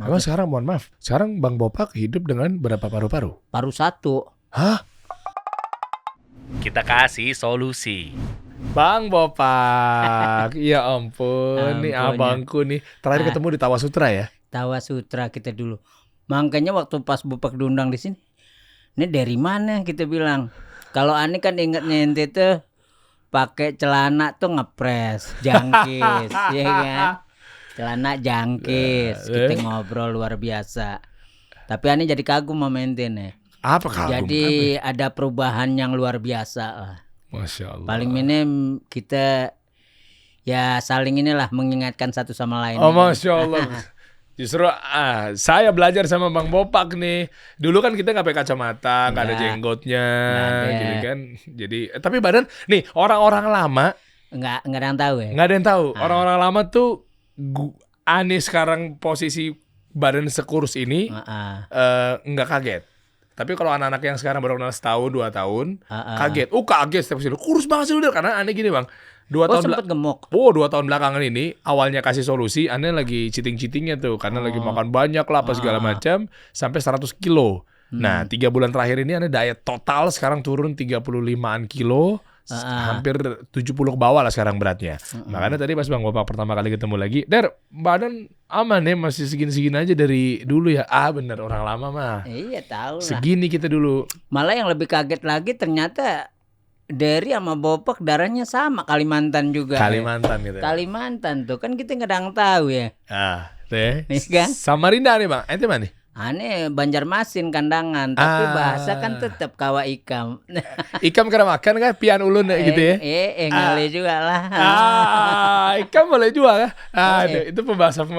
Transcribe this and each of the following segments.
Emang sekarang mohon maaf, sekarang Bang Bopak hidup dengan berapa paru-paru? Paru 1. Hah? Kita kasih solusi. Bang Bopak, ya ampun, nih Ampunnya. abangku nih. Terakhir ketemu di Tawa Sutra ya? Tawa Sutra kita dulu. Makanya waktu pas Bopak diundang di sini, ini dari mana kita bilang? Kalau Ani kan ingetnya ente tuh pakai celana tuh ngepres, jangkis, ya kan? Celana jangkis, kita ngobrol luar biasa. Tapi Ani jadi kagum sama ente nih. Apa kagum? Jadi ada perubahan yang luar biasa lah. Masya Allah. Paling minim kita ya saling inilah mengingatkan satu sama lain. Oh Masya Allah. Justru saya belajar sama Bang Bopak nih. Dulu kan kita nggak pakai kacamata, nggak ada jenggotnya, gitu kan. Jadi tapi badan nih orang-orang lama Nggak ada yang tahu ya. nggak ada yang tahu. Orang-orang lama tuh Ani sekarang posisi badan sekurus ini nggak kaget. Tapi kalau anak-anak yang sekarang baru kenal setahun 2 tahun kaget. Kaget setiap sini. Kurus banget sih udah karena Ani gini Bang. 2 tahun sempat gemuk. 2 tahun belakangan ini awalnya kasih solusi, Ane lagi cheating-cheatingnya tuh karena lagi makan banyak lah apa segala macam sampai 100 kilo. Nah 3 bulan terakhir ini Ane diet total sekarang turun 35an kilo, hampir 70 ke bawah lah sekarang beratnya. Makanya tadi pas Bang Bopak pertama kali ketemu lagi, Der badan aman ya masih segini-segini aja dari dulu ya. Bener orang lama mah. Iya tahu lah. Segini kita dulu. Malah yang lebih kaget lagi ternyata Derry sama Bopak darahnya sama, Kalimantan juga. Kalimantan gitu. Kalimantan tuh kan kita nggak tahu ya. Teh. Kan? Samarinda nih Bang. Ente mana nih? Aneh Banjarmasin kandangan, tapi bahasa kan tetap kawa ikam. Ikam karena makan kan pian ulun gitu ya. Ngale juga lah. Ikam boleh juga kan? Itu pembahasan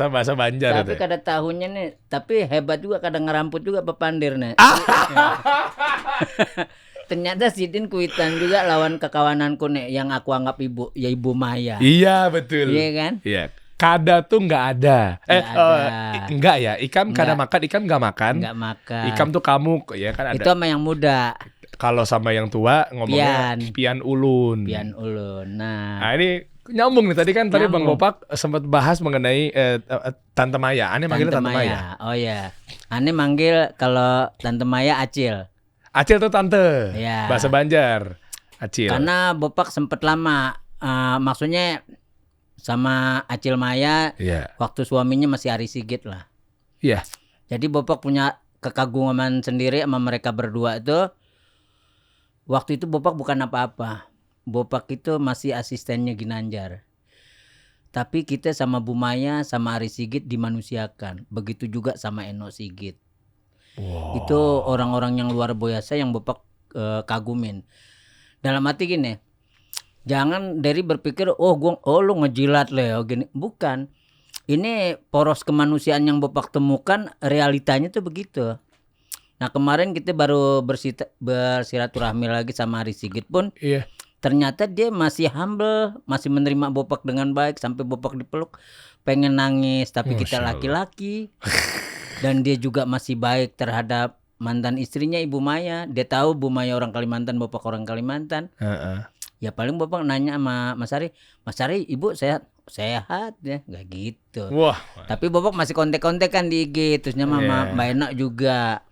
bahasa Banjar Tapi itu. kada tahunnya nih, tapi hebat juga kadang ngeramput juga pepandir nih. Ternyata Sidin kuitan juga lawan kekawananku nih yang aku anggap ibu, ya Ibu Maya. Iya betul. Iya kan? Iya. Kada tuh nggak ada. Enggak ya. Ikam kada makan, ikam nggak makan. Nggak makan. Ikam tuh kamu ya kan ada. Itu sama yang muda. Kalau sama yang tua ngomongnya pian ulun. Pian ulun. Nah Ini nyambung nih tadi kan tadi Bang Bopak sempat bahas mengenai Tante Maya. Ane manggil Tante Maya. Oh ya. Ane manggil kalau Tante Maya Acil. Acil tuh tante. Ya. Bahasa Banjar. Acil. Karena Bopak sempet lama maksudnya sama Acil Maya waktu suaminya masih Ari Sigit lah. Iya. Jadi Bopak punya kekaguman sendiri sama mereka berdua itu. Waktu itu Bopak bukan apa-apa. Bopak itu masih asistennya Ginanjar. Tapi kita sama Bu Maya sama Ari Sigit dimanusiakan. Begitu juga sama Eno Sigit. Wow. Itu orang-orang yang luar biasa yang Bopak kagumin. Dalam hati gini, jangan dari berpikir lu ngejilat Leo gini. Bukan. Ini poros kemanusiaan yang Bopak temukan, realitanya tuh begitu. Nah kemarin kita baru bersilaturahmi lagi sama Ari Sigit pun. Iya. Ternyata dia masih humble, masih menerima Bopak dengan baik. Sampai Bopak dipeluk pengen nangis, tapi kita laki-laki. Dan dia juga masih baik terhadap mantan istrinya Ibu Maya. Dia tahu Bu Maya orang Kalimantan, Bopak orang Kalimantan. Ya paling Bopak nanya sama Mas Ari, Ibu sehat ya, nggak gitu. Wah. Tapi Bopak masih kontek-kontekan di IG, terusnya sama Mbak Enak juga.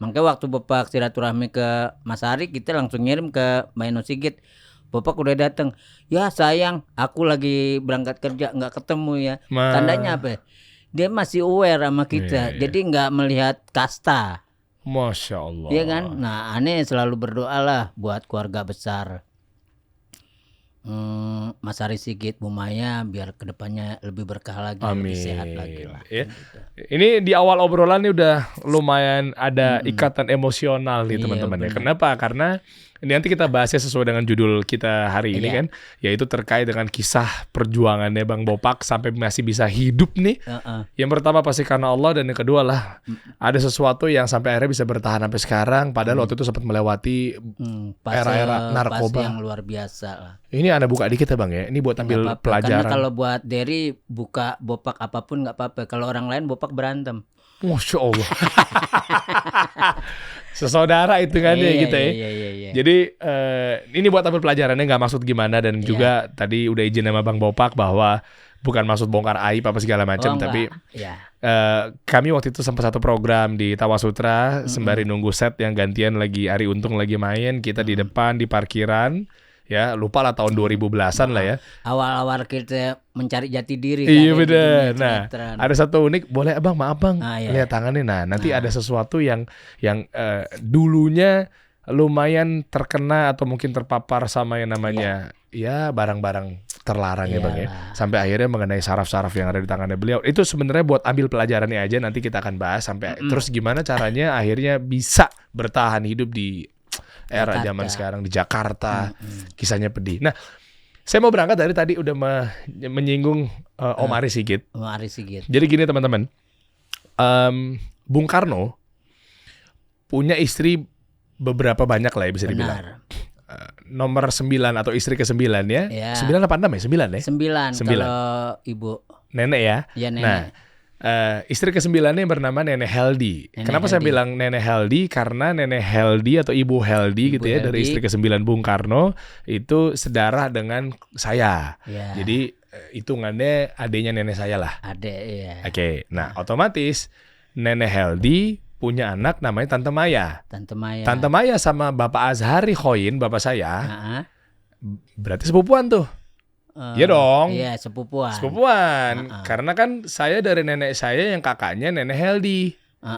Makanya waktu Bopak silaturahmi ke Mas Ari, kita langsung ngirim ke Mbak Eno Sigit. Bopak udah datang. Ya sayang, aku lagi berangkat kerja nggak ketemu ya. Tandanya apa? Dia masih aware sama kita, jadi nggak melihat kasta. Masya Allah. Iya kan? Nah, Ane selalu berdoa lah buat keluarga besar. Mas Ari Sigit, Bu Maya, biar kedepannya lebih berkah lagi, lebih sehat lagi lah. Ya. Gitu. Ini di awal obrolan ini udah lumayan ada ikatan emosional nih teman-teman ya. Kenapa? Karena ini nanti kita bahasnya sesuai dengan judul kita hari ini kan, yaitu terkait dengan kisah perjuangannya Bang Bopak sampai masih bisa hidup nih. Yang pertama pasti karena Allah, dan yang kedua lah ada sesuatu yang sampai akhirnya bisa bertahan sampai sekarang. Padahal waktu itu sempat melewati era-era narkoba yang luar biasa lah. Ini Anda buka dikit ya Bang ya. Ini buat ambil pelajaran. Karena kalau buat Derry buka Bopak apapun nggak apa-apa. Kalau orang lain Bopak berantem. Masya Allah. Sesaudara itu kan ya kita ya. Iya. Jadi ini buat ambil pelajarannya, nggak maksud gimana. Dan juga tadi udah izin sama Bang Bopak bahwa bukan maksud bongkar aib apa segala macam, tapi ya. kami waktu itu sempat satu program di Tawa Sutra sembari nunggu set yang gantian lagi Ari Untung lagi main, kita di depan di parkiran. Ya, lupa lah tahun 2010-an lah ya. Awal-awal kita mencari jati diri kan. Iya benar. Nah, ada satu unik, boleh Abang, maaf Bang, iya. lihat tangannya. Nah, nanti ada sesuatu yang dulunya lumayan terkena atau mungkin terpapar sama yang namanya ya barang-barang terlarang ya Bang ya. Sampai akhirnya mengenai saraf-saraf yang ada di tangannya beliau. Itu sebenarnya buat ambil pelajarannya aja, nanti kita akan bahas sampai terus gimana caranya akhirnya bisa bertahan hidup di era zaman sekarang di Jakarta. Kisahnya pedih. Nah, saya mau berangkat dari tadi udah menyinggung Om Ari Sigit. Om Ari Sigit. Jadi gini teman-teman, Bung Karno punya istri beberapa banyak lah ya bisa dibilang. Nomor 9 atau istri ke-9 ya. 9 apa 6 ya? 9 ya? 9 kalau ibu. Nenek ya? Ya nenek. Nah, istri ke-9-nya bernama Nenek Heldi. Kenapa saya bilang Nenek Heldi? Karena Nenek Heldi atau Ibu Heldi gitu ya, dari istri ke-9 Bung Karno itu sedarah dengan saya. Jadi hitungannya adiknya nenek saya lah. Adik, iya. Oke, nah otomatis Nenek Heldi punya anak namanya Tante Maya. Tante Maya sama Bapak Azhari Khoin, bapak saya, berarti sepupuan tuh. Iya dong. Iya, sepupuan. Karena kan saya dari nenek saya yang kakaknya Nenek Heldi.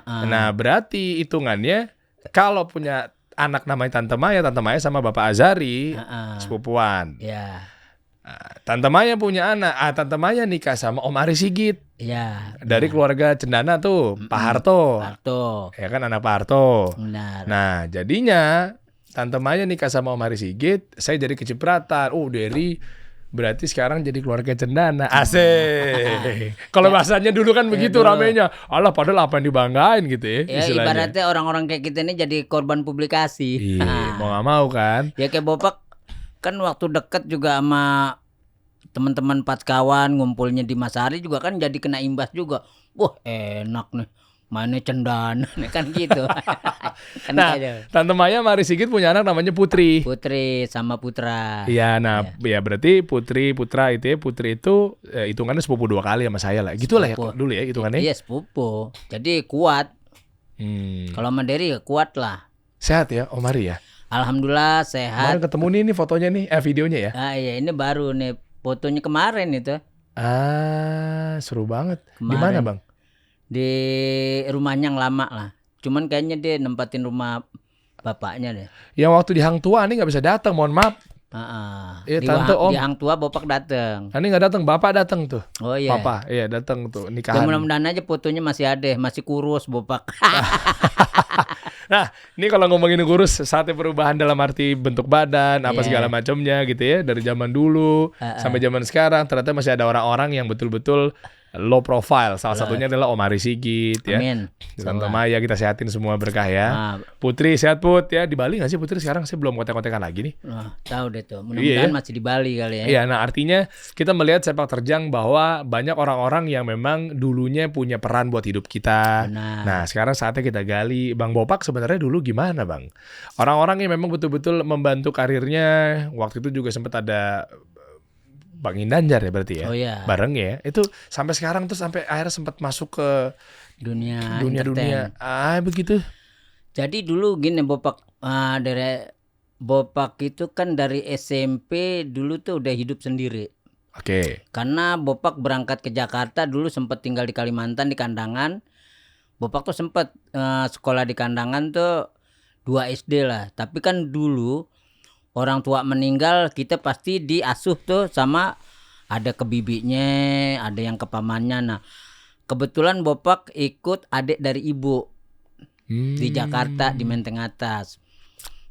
Nah, berarti hitungannya kalau punya anak namanya Tante Maya sama Bapak Azhari, sepupuan. Iya. Tante Maya punya anak, Tante Maya nikah sama Om Ari Sigit. Iya. Dari keluarga Cendana tuh, Pak Harto. Ya kan anak Pak Harto. Benar. Nah, jadinya Tante Maya nikah sama Om Ari Sigit, saya jadi kecipratan. Dari berarti sekarang jadi keluarga Cendana. Asik. Kalau bahasanya dulu kan begitu ramenya. Alah padahal apa yang dibanggain gitu ya. Ya ibaratnya orang-orang kayak kita ini jadi korban publikasi. Iya, mau gak mau kan. Ya kayak Bopak kan waktu deket juga sama teman-teman Patkawan ngumpulnya di Masari juga kan jadi kena imbas juga. Wah enak nih. Mainnya Cendana kan gitu. Kan nah, gitu. Tante Maya Mari Sigit punya anak namanya Putri. Putri sama Putra. Iya, ya berarti Putra itu ya, Putri itu hitungannya sepupu 2 kali sama saya lah. Gitulah ya dulu ya hitungannya. Iya, sepupu. Jadi kuat. Kalau sama Dery ya kuat lah. Sehat ya Om Ari ya? Alhamdulillah sehat. Kemarin ketemu nih fotonya nih, videonya ya? Iya, ini baru nih fotonya kemarin itu. Seru banget. Di mana Bang? Di rumahnya yang lama lah. Cuman kayaknya dia nempatin rumah bapaknya deh. Yang waktu di Hang Tua nih nggak bisa datang, mohon maaf. Tante Om. Di Hang Tua Bopak datang. Ini nggak datang, Bapak datang tuh. Oh iya. Papa, iya datang tuh nikahan. Ya, mudah-mudahan aja fotonya masih ada, masih kurus Bopak. Nah, ini kalau ngomongin kurus, saatnya perubahan dalam arti bentuk badan, apa segala macamnya gitu ya, dari zaman dulu sampai zaman sekarang, ternyata masih ada orang-orang yang betul-betul low profile. Salah satunya adalah Om Ari Sigit ya. Amin. Tante Maya kita sehatin semua berkah ya. Putri sehat Put ya. Di Bali nggak sih Putri sekarang? Saya belum kontek-kontekan lagi nih. Tahu deh tuh. Mudah-mudahan masih di Bali kali ya. Iya, nah artinya kita melihat sepak terjang bahwa banyak orang-orang yang memang dulunya punya peran buat hidup kita. Benar. Nah, sekarang saatnya kita gali. Bang Bopak sebenarnya dulu gimana Bang? Orang-orang yang memang betul-betul membantu karirnya. Waktu itu juga sempat ada Bang Indanjar ya berarti ya, bareng ya. Itu sampai sekarang tuh sampai akhirnya sempat masuk ke dunia begitu. Jadi dulu gini Bopak, dari Bopak itu kan dari SMP dulu tuh udah hidup sendiri. Oke. Karena Bopak berangkat ke Jakarta dulu sempat tinggal di Kalimantan di Kandangan. Bopak tuh sempat sekolah di Kandangan tuh 2 SD lah. Tapi kan dulu orang tua meninggal, kita pasti diasuh tuh sama ada ke bibinya, ada yang ke pamannya. Nah, kebetulan Bopak ikut adik dari ibu di Jakarta di Menteng Atas.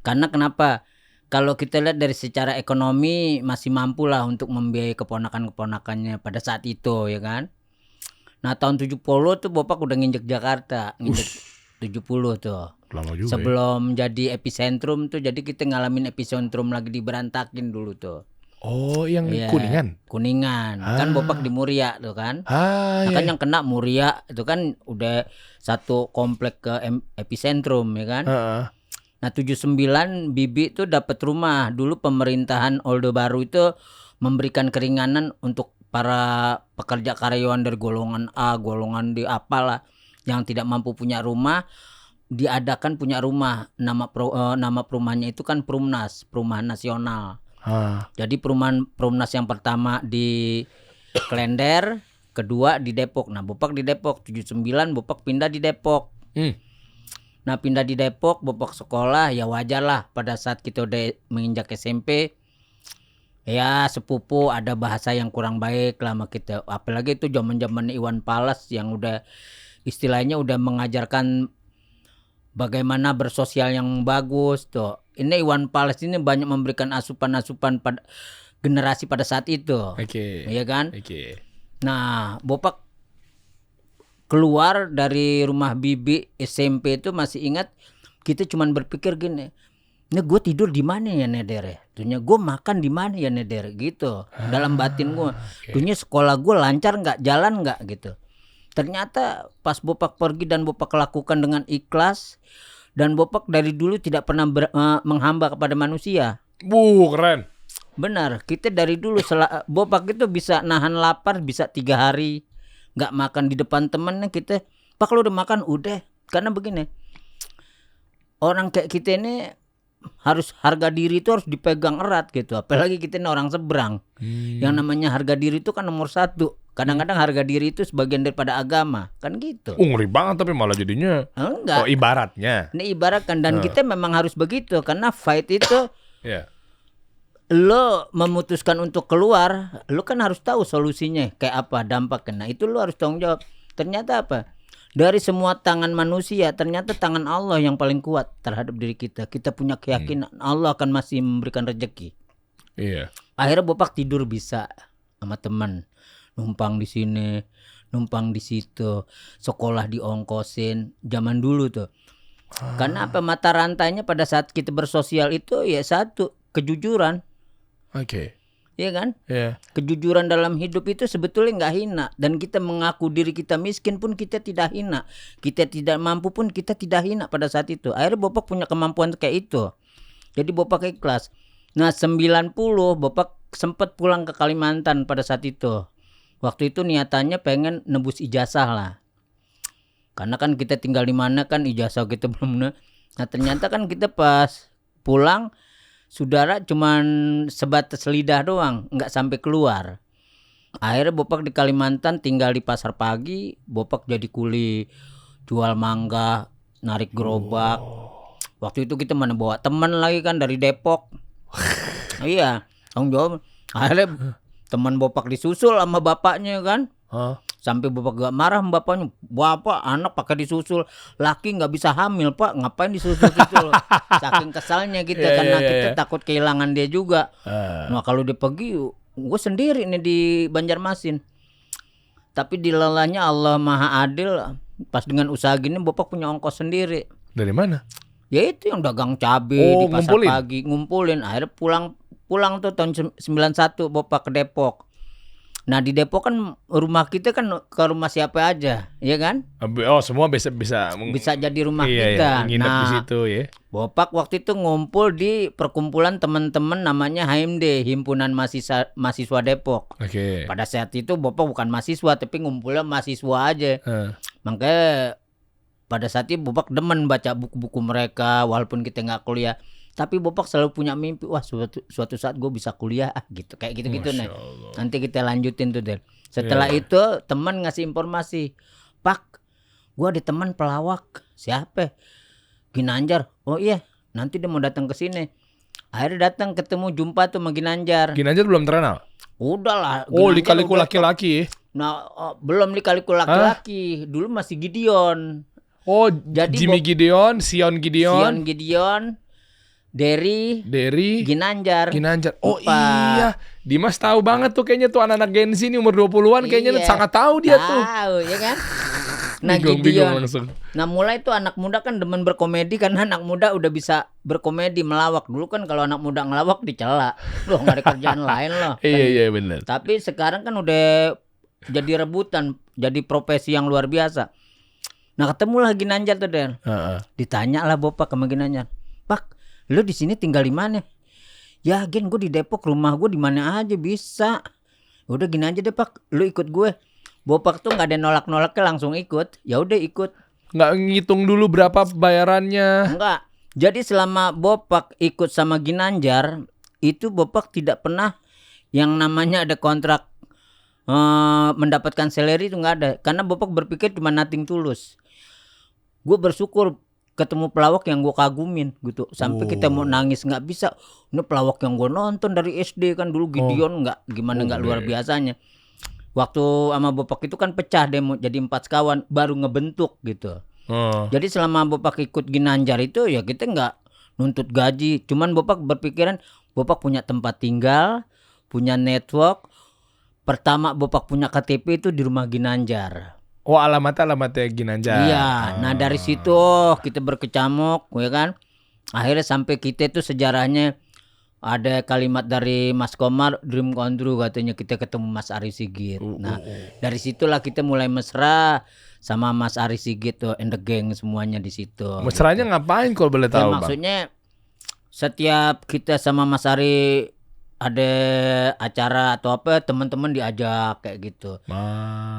Karena kenapa? Kalau kita lihat dari secara ekonomi masih mampu lah untuk membiayai keponakan-keponakannya pada saat itu ya kan. Nah, tahun 70 tuh Bopak udah nginjek Jakarta, nginjek 70 tuh. Lama juga sebelum jadi epicentrum tuh, jadi kita ngalamin epicentrum lagi diberantakin dulu tuh. Oh, yang Kuningan? Kuningan. Kan Bopak di Muria tuh kan. Kan yang kena Muria itu kan udah satu komplek ke epicentrum ya kan. Nah 79 Bibi tuh dapat rumah. Dulu pemerintahan Orde Baru itu memberikan keringanan untuk para pekerja karyawan dari golongan A, golongan D, apalah yang tidak mampu punya rumah, diadakan punya rumah. Nama perumahannya itu kan Perumnas, Perumahan Nasional. Jadi Perumnas yang pertama di Klender, kedua di Depok. Nah, Bopak di Depok 79, Bopak pindah di Depok. Nah, pindah di Depok, Bopak sekolah, ya wajar lah pada saat kita udah menginjak SMP. Ya sepupu ada bahasa yang kurang baik lah sama kita. Apalagi itu zaman-zaman Iwan Fals yang udah istilahnya udah mengajarkan bagaimana bersosial yang bagus tuh. Ini Iwan Fals ini banyak memberikan asupan-asupan pada generasi pada saat itu. Iya kan? Nah, Bopak keluar dari rumah bibi SMP itu masih ingat kita cuman berpikir gini, ini gue tidur di mana ya Neder? Dunia gue makan di mana ya Neder? Gitu. Dalam batin gue, dunia sekolah gue lancar nggak, jalan nggak gitu. Ternyata pas Bopak pergi dan Bopak lakukan dengan ikhlas, dan Bopak dari dulu tidak pernah menghamba kepada manusia. Keren. Benar, kita dari dulu Bopak itu bisa nahan lapar bisa 3 hari. Nggak makan di depan temennya kita, Pak lu udah makan? Udah. Karena begini, orang kayak kita ini harus harga diri itu harus dipegang erat gitu. Apalagi kita ini orang seberang. Yang namanya harga diri itu kan nomor 1. Kadang-kadang harga diri itu sebagian daripada agama. Kan gitu. Ngeri banget tapi malah jadinya. Enggak. Ibaratnya. Ini ibaratkan, dan kita memang harus begitu. Karena fight itu lo memutuskan untuk keluar, lo kan harus tahu solusinya kayak apa, dampaknya. Nah, itu lo harus tanggung jawab. Ternyata apa? Dari semua tangan manusia, ternyata tangan Allah yang paling kuat terhadap diri kita. Kita punya keyakinan Allah akan masih memberikan rezeki. Iya. Akhirnya Bopak tidur bisa sama teman, numpang di sini, numpang di situ, sekolah diongkosin. Zaman dulu tuh. Karena apa? Mata rantainya pada saat kita bersosial itu ya satu, kejujuran. Iya kan? Kejujuran dalam hidup itu sebetulnya nggak hina, dan kita mengaku diri kita miskin pun kita tidak hina, kita tidak mampu pun kita tidak hina pada saat itu. Akhirnya Bopak punya kemampuan kayak itu, jadi Bopak ikhlas. Nah 90 Bopak sempat pulang ke Kalimantan pada saat itu. Waktu itu niatannya pengen nebus ijazah lah, karena kan kita tinggal di mana kan ijazah kita belum. Nah ternyata kan kita pas pulang, saudara cuman sebatas lidah doang, nggak sampai keluar. Akhirnya Bopak di Kalimantan tinggal di Pasar Pagi. Bopak jadi kuli jual mangga, narik gerobak. Waktu itu kita mana bawa teman lagi kan dari Depok. Iya, tanggung jawab. Akhirnya teman Bopak disusul sama bapaknya kan. Sampai Bopak gak marah sama bapaknya. Bapak anak pakai disusul, laki nggak bisa hamil Pak, ngapain disusul gitu. Saking kesalnya kita karena kita takut kehilangan dia juga. Nah kalau dia pergi, gue sendiri nih di Banjarmasin. Tapi dilelahnya Allah Maha Adil, pas dengan usaha gini Bopak punya ongkos sendiri. Dari mana? Ya itu yang dagang cabai di Pasar Pagi, ngumpulin. Akhirnya pulang tuh tahun 91 Bopak ke Depok. Nah di Depok kan rumah kita kan ke rumah siapa aja, ya kan? Semua bisa jadi rumah kita. Nginep di situ ya. Bopak waktu itu ngumpul di perkumpulan teman-teman namanya HMD, Himpunan Mahasiswa Depok. Pada saat itu Bopak bukan mahasiswa tapi ngumpulnya mahasiswa aja. Makanya pada saat itu Bopak demen baca buku-buku mereka walaupun kita nggak kuliah. Tapi Bopak selalu punya mimpi, wah suatu saat gue bisa kuliah gitu, kayak gitu-gitu nih. Nanti kita lanjutin tuh Den. Setelah itu teman ngasih informasi, Pak, gue ada teman pelawak. Siapa? Ginanjar. Oh iya, nanti dia mau datang ke sini. Akhirnya datang, ketemu, jumpa tuh sama Ginanjar. Ginanjar belum terkenal? Udah lah. Lika-liku laki-laki. Nah, belum lika-liku laki-laki. Dulu masih Gideon. Jadi Jimmy Gideon, Sion Gideon. Dari Ginanjar. Oh iya, Dimas tahu banget tuh kayaknya tuh anak-anak Gen Z ini umur 20-an kayaknya sangat tahu dia tuh. Tahu ya kan? Nah Gideon. Nah mulai tuh anak muda kan demen berkomedi karena anak muda udah bisa berkomedi melawak. Dulu kan kalau anak muda ngelawak dicela. Loh enggak ada kerjaan lain loh. Iya benar. Tapi sekarang kan udah jadi rebutan, jadi profesi yang luar biasa. Nah ketemu lagi Ginanjar tuh Den. Ditanya lah Bopak sama Ginanjar. Pak, lu di sini tinggal di mana? Ya Gen, gue di Depok, rumah gue di mana aja bisa. Udah gini aja deh Pak, lu ikut gue. Bopak tuh nggak ada nolak-nolaknya, langsung ikut. Ya udah ikut. Nggak ngitung dulu berapa bayarannya. Enggak. Jadi selama Bopak ikut sama Ginanjar, itu Bopak tidak pernah yang namanya ada kontrak mendapatkan salary, itu nggak ada. Karena Bopak berpikir cuma nothing tulus. Gue bersyukur ketemu pelawak yang gue kagumin gitu. Sampai kita mau nangis nggak bisa. Ini pelawak yang gue nonton dari SD kan dulu, Gideon nggak gimana nggak luar biasanya. Waktu sama Bopak itu kan pecah deh mau jadi 4 sekawan, baru ngebentuk gitu. Jadi selama Bopak ikut Ginanjar itu ya kita nggak nuntut gaji. Cuman Bopak berpikiran Bopak punya tempat tinggal, punya network. Pertama Bopak punya KTP itu di rumah Ginanjar. Oh, alamatnya Ginanjar. Iya, nah dari situ kita berkecamuk, ya kan. Akhirnya sampai kita itu sejarahnya ada kalimat dari Mas Komar, dream come true katanya, kita ketemu Mas Ari Sigit. Nah, dari situlah kita mulai mesra sama Mas Ari Sigit tuh, and the gang semuanya di situ. Mesranya ngapain kalau boleh tahu, Bang? Maksudnya setiap kita sama Mas Ari ada acara atau apa, teman-teman diajak kayak gitu.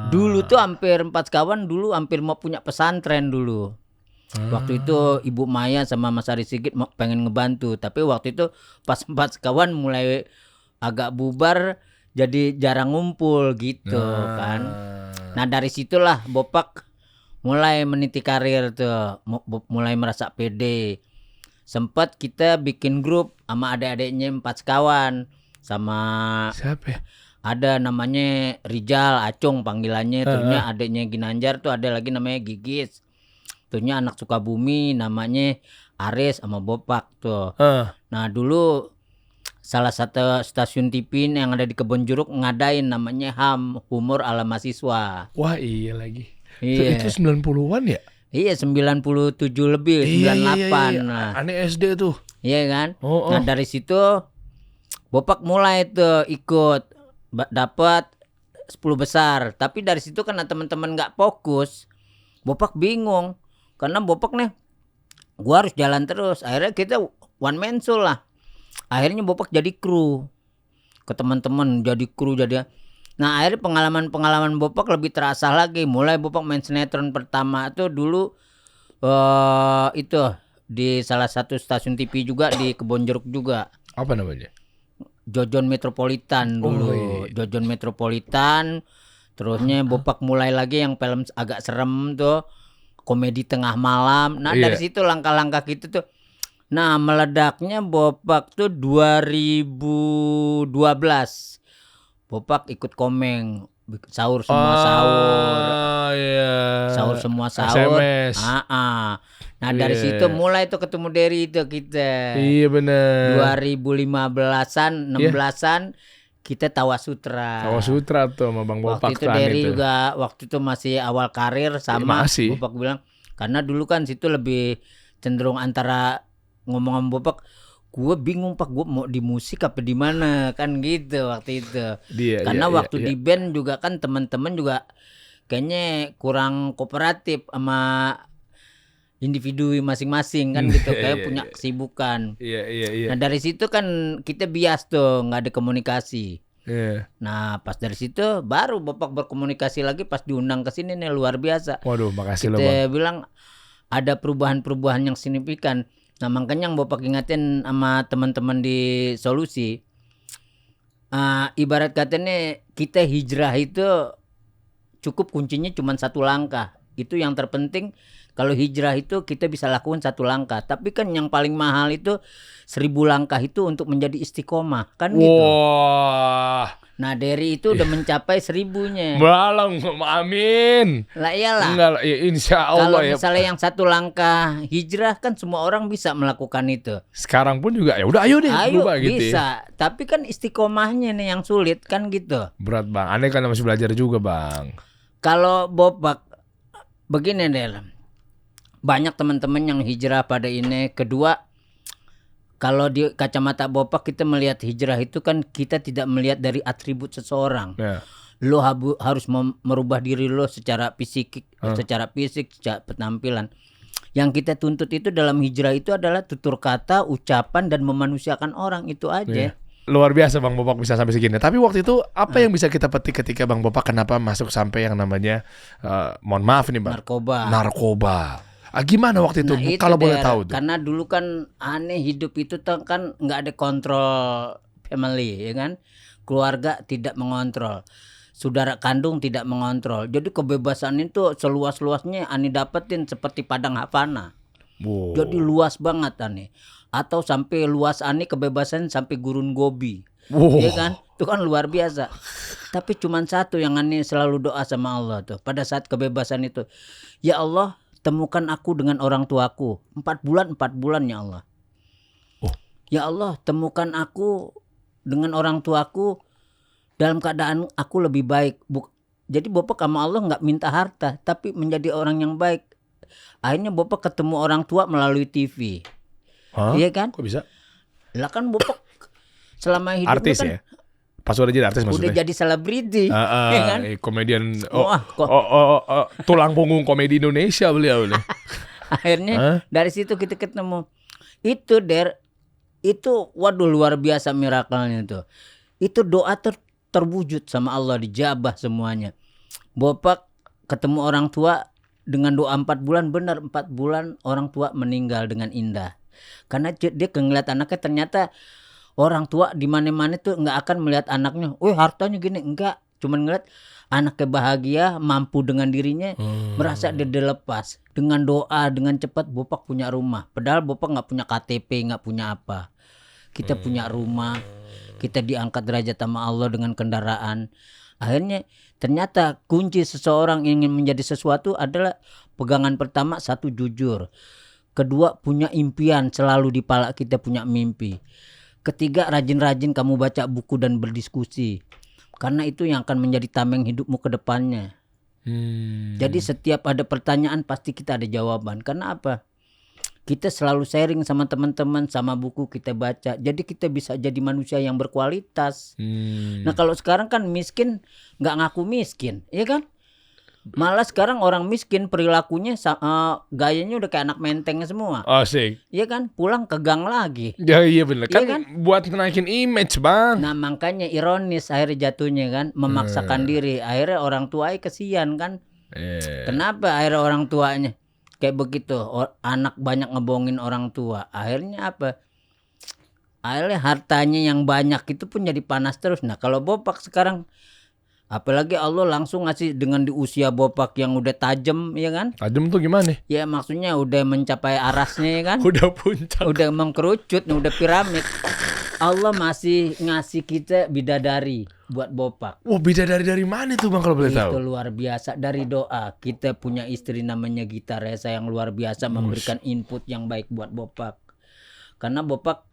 Dulu tuh hampir 4 kawan dulu hampir mau punya pesantren dulu. Waktu itu Ibu Maya sama Mas Ari Sigit pengen ngebantu, tapi waktu itu pas 4 kawan mulai agak bubar, jadi jarang ngumpul gitu kan. Nah dari situlah Bopak mulai meniti karir tuh, mulai merasa pede. Sempat kita bikin grup sama adik-adiknya 4 sekawan, sama siapa ya? Ada namanya Rijal, Acung panggilannya, terusnya adiknya Ginanjar tuh ada lagi namanya Gigis. Terusnya anak Sukabumi namanya Aris sama Bopak tuh. Nah dulu salah satu stasiun TV yang ada di Kebonjeruk ngadain namanya HAM, Humor ala Mahasiswa. Wah iya lagi. Iya. Itu 90-an ya? Iya 97 lebih, 98. Iya. Nah. Aneh SD tuh. Iya kan? Nah dari situ Bopak mulai tuh ikut, dapat 10 besar. Tapi dari situ karena teman-teman nggak fokus, Bopak bingung. Karena Bopak nih, gua harus jalan terus. Akhirnya kita one man show lah. Akhirnya Bopak jadi kru. Ke teman-teman jadi kru jadi. Nah akhirnya pengalaman Bopak lebih terasa lagi. Mulai Bopak main sinetron pertama tuh dulu itu di salah satu stasiun TV juga di Kebonjeruk juga. Apa namanya? Jojon Metropolitan dulu. Jojon Metropolitan. Terusnya Bopak mulai lagi yang film agak serem tuh, Komedi Tengah Malam. Nah dari situ langkah-langkah gitu tuh. Nah meledaknya Bopak tuh 2012. Bopak ikut Komeng, sahur semua sahur. Sahur semua sahur. SMS. Nah dari situ mulai tuh ketemu Derry itu kita. Iya bener. 2015-an, 16-an kita Tawa Sutra. Tawa Sutra tuh sama Bang Bopak. Waktu itu Derry juga waktu itu masih awal karir sama Bopak bilang. Karena dulu kan situ lebih cenderung antara ngomong sama Bopak, gue bingung Pak, gue mau di musik apa di mana kan gitu waktu itu. Karena waktu di band juga kan teman-teman juga kayaknya kurang kooperatif sama individu masing-masing kan gitu, kayak punya kesibukan. Nah dari situ kan kita bias tuh, nggak ada komunikasi. Nah pas dari situ baru Bopak berkomunikasi lagi pas diundang ke sini nih, luar biasa. Waduh, makasih loh Bang. Kita bilang ada perubahan-perubahan yang signifikan. Nah makanya yang Bopak ingatin sama teman-teman di Solusi, ibarat katanya kita hijrah itu cukup kuncinya cuma 1 langkah. Itu yang terpenting. Kalau hijrah itu kita bisa lakukan 1 langkah. Tapi kan yang paling mahal itu 1000 langkah itu untuk menjadi istiqomah kan gitu. Wah. Nah Derry itu udah mencapai 1000-nya. Balang, amin. Lah iyalah. Enggak, ya, insya Allah. Kalau misalnya yang 1 langkah hijrah kan semua orang bisa melakukan itu. Sekarang pun juga ya udah ayo deh berubah gitu. Bisa. Tapi kan istiqomahnya nih yang sulit kan gitu. Berat Bang. Aneh kan masih belajar juga Bang. Kalau Bopak begini deh. Banyak teman-teman yang hijrah pada ini. Kedua, kalau di kacamata Bopak kita melihat hijrah itu kan kita tidak melihat dari atribut seseorang. Lo harus merubah diri lo secara fisik, secara penampilan. Yang kita tuntut itu dalam hijrah itu adalah tutur kata, ucapan dan memanusiakan orang, itu aja. Luar biasa Bang Bopak bisa sampai segini. Tapi waktu itu apa yang bisa kita petik ketika Bang Bopak kenapa masuk sampai yang namanya mohon maaf nih Bang, narkoba. Gimana waktu itu, Nah, kalau boleh tahu tuh? Karena dulu kan aneh, hidup itu kan nggak ada kontrol family, ya kan? Keluarga tidak mengontrol, saudara kandung tidak mengontrol. Jadi kebebasan itu seluas-luasnya Ani dapetin seperti padang savana. Wow. Jadi luas banget Ani. Atau sampai luas Ani kebebasan sampai gurun Gobi. Wow. Ya kan? Itu kan luar biasa. Tapi cuman satu yang Ani selalu doa sama Allah tuh pada saat kebebasan itu. Ya Allah, temukan aku dengan orang tuaku 4 bulan ya Allah. Ya Allah, temukan aku dengan orang tuaku dalam keadaan aku lebih baik. Jadi Bapak sama Allah nggak minta harta, tapi menjadi orang yang baik. Akhirnya Bapak ketemu orang tua melalui TV. Iya kan? Kok bisa? Lah kan Bapak selama hidup artis kan ya? Pas udah jadi artis maksudnya? Udah jadi selebriti, ya kan? Komedian, tulang punggung komedi Indonesia beliau. Akhirnya dari situ kita ketemu. Itu waduh luar biasa mirakelnya tuh. Itu doa terwujud sama Allah, dijabah semuanya. Bapak ketemu orang tua dengan doa 4 bulan, benar 4 bulan orang tua meninggal dengan indah. Karena dia ngeliat anaknya, ternyata orang tua di mana-mana tuh nggak akan melihat anaknya, hartanya gini, enggak, cuman ngeliat anaknya bahagia, mampu dengan dirinya, merasa dia dilepas. Dengan doa, dengan cepat Bapak punya rumah. Padahal Bapak nggak punya KTP, nggak punya apa. Kita punya rumah, kita diangkat derajat sama Allah dengan kendaraan. Akhirnya ternyata kunci seseorang ingin menjadi sesuatu adalah pegangan pertama, satu jujur. Kedua, punya impian, selalu di pala kita punya mimpi. Ketiga, rajin-rajin kamu baca buku dan berdiskusi. Karena itu yang akan menjadi tameng hidupmu ke depannya. Jadi setiap ada pertanyaan pasti kita ada jawaban. Karena apa? Kita selalu sharing sama teman-teman, sama buku kita baca. Jadi kita bisa jadi manusia yang berkualitas. Nah kalau sekarang kan miskin, nggak ngaku miskin, ya kan? Malah sekarang orang miskin perilakunya gayanya udah kayak anak menteng semua. Asik. Iya kan? Pulang ke gang lagi. Ya iya bener. Iya Kan buat naikin image Bang. Nah makanya ironis akhirnya jatuhnya kan, memaksakan diri. Akhirnya orang tuanya kesian kan. Kenapa akhirnya orang tuanya kayak begitu? Anak banyak ngebohongin orang tua. Akhirnya apa? Akhirnya hartanya yang banyak itu pun jadi panas terus. Nah kalau Bapak sekarang, apalagi Allah langsung ngasih dengan di usia Bapak yang udah tajam, ya kan? Tajam tuh gimana? Ya maksudnya udah mencapai arasnya, ya kan? Udah puncak. Udah mengkerucut, udah piramid. Allah masih ngasih kita bidadari buat Bapak. Wah, bidadari dari mana tuh Bang kalau boleh tahu? Itu luar biasa, dari doa. Kita punya istri namanya Gita Resa yang luar biasa, memberikan input yang baik buat Bapak. Karena Bapak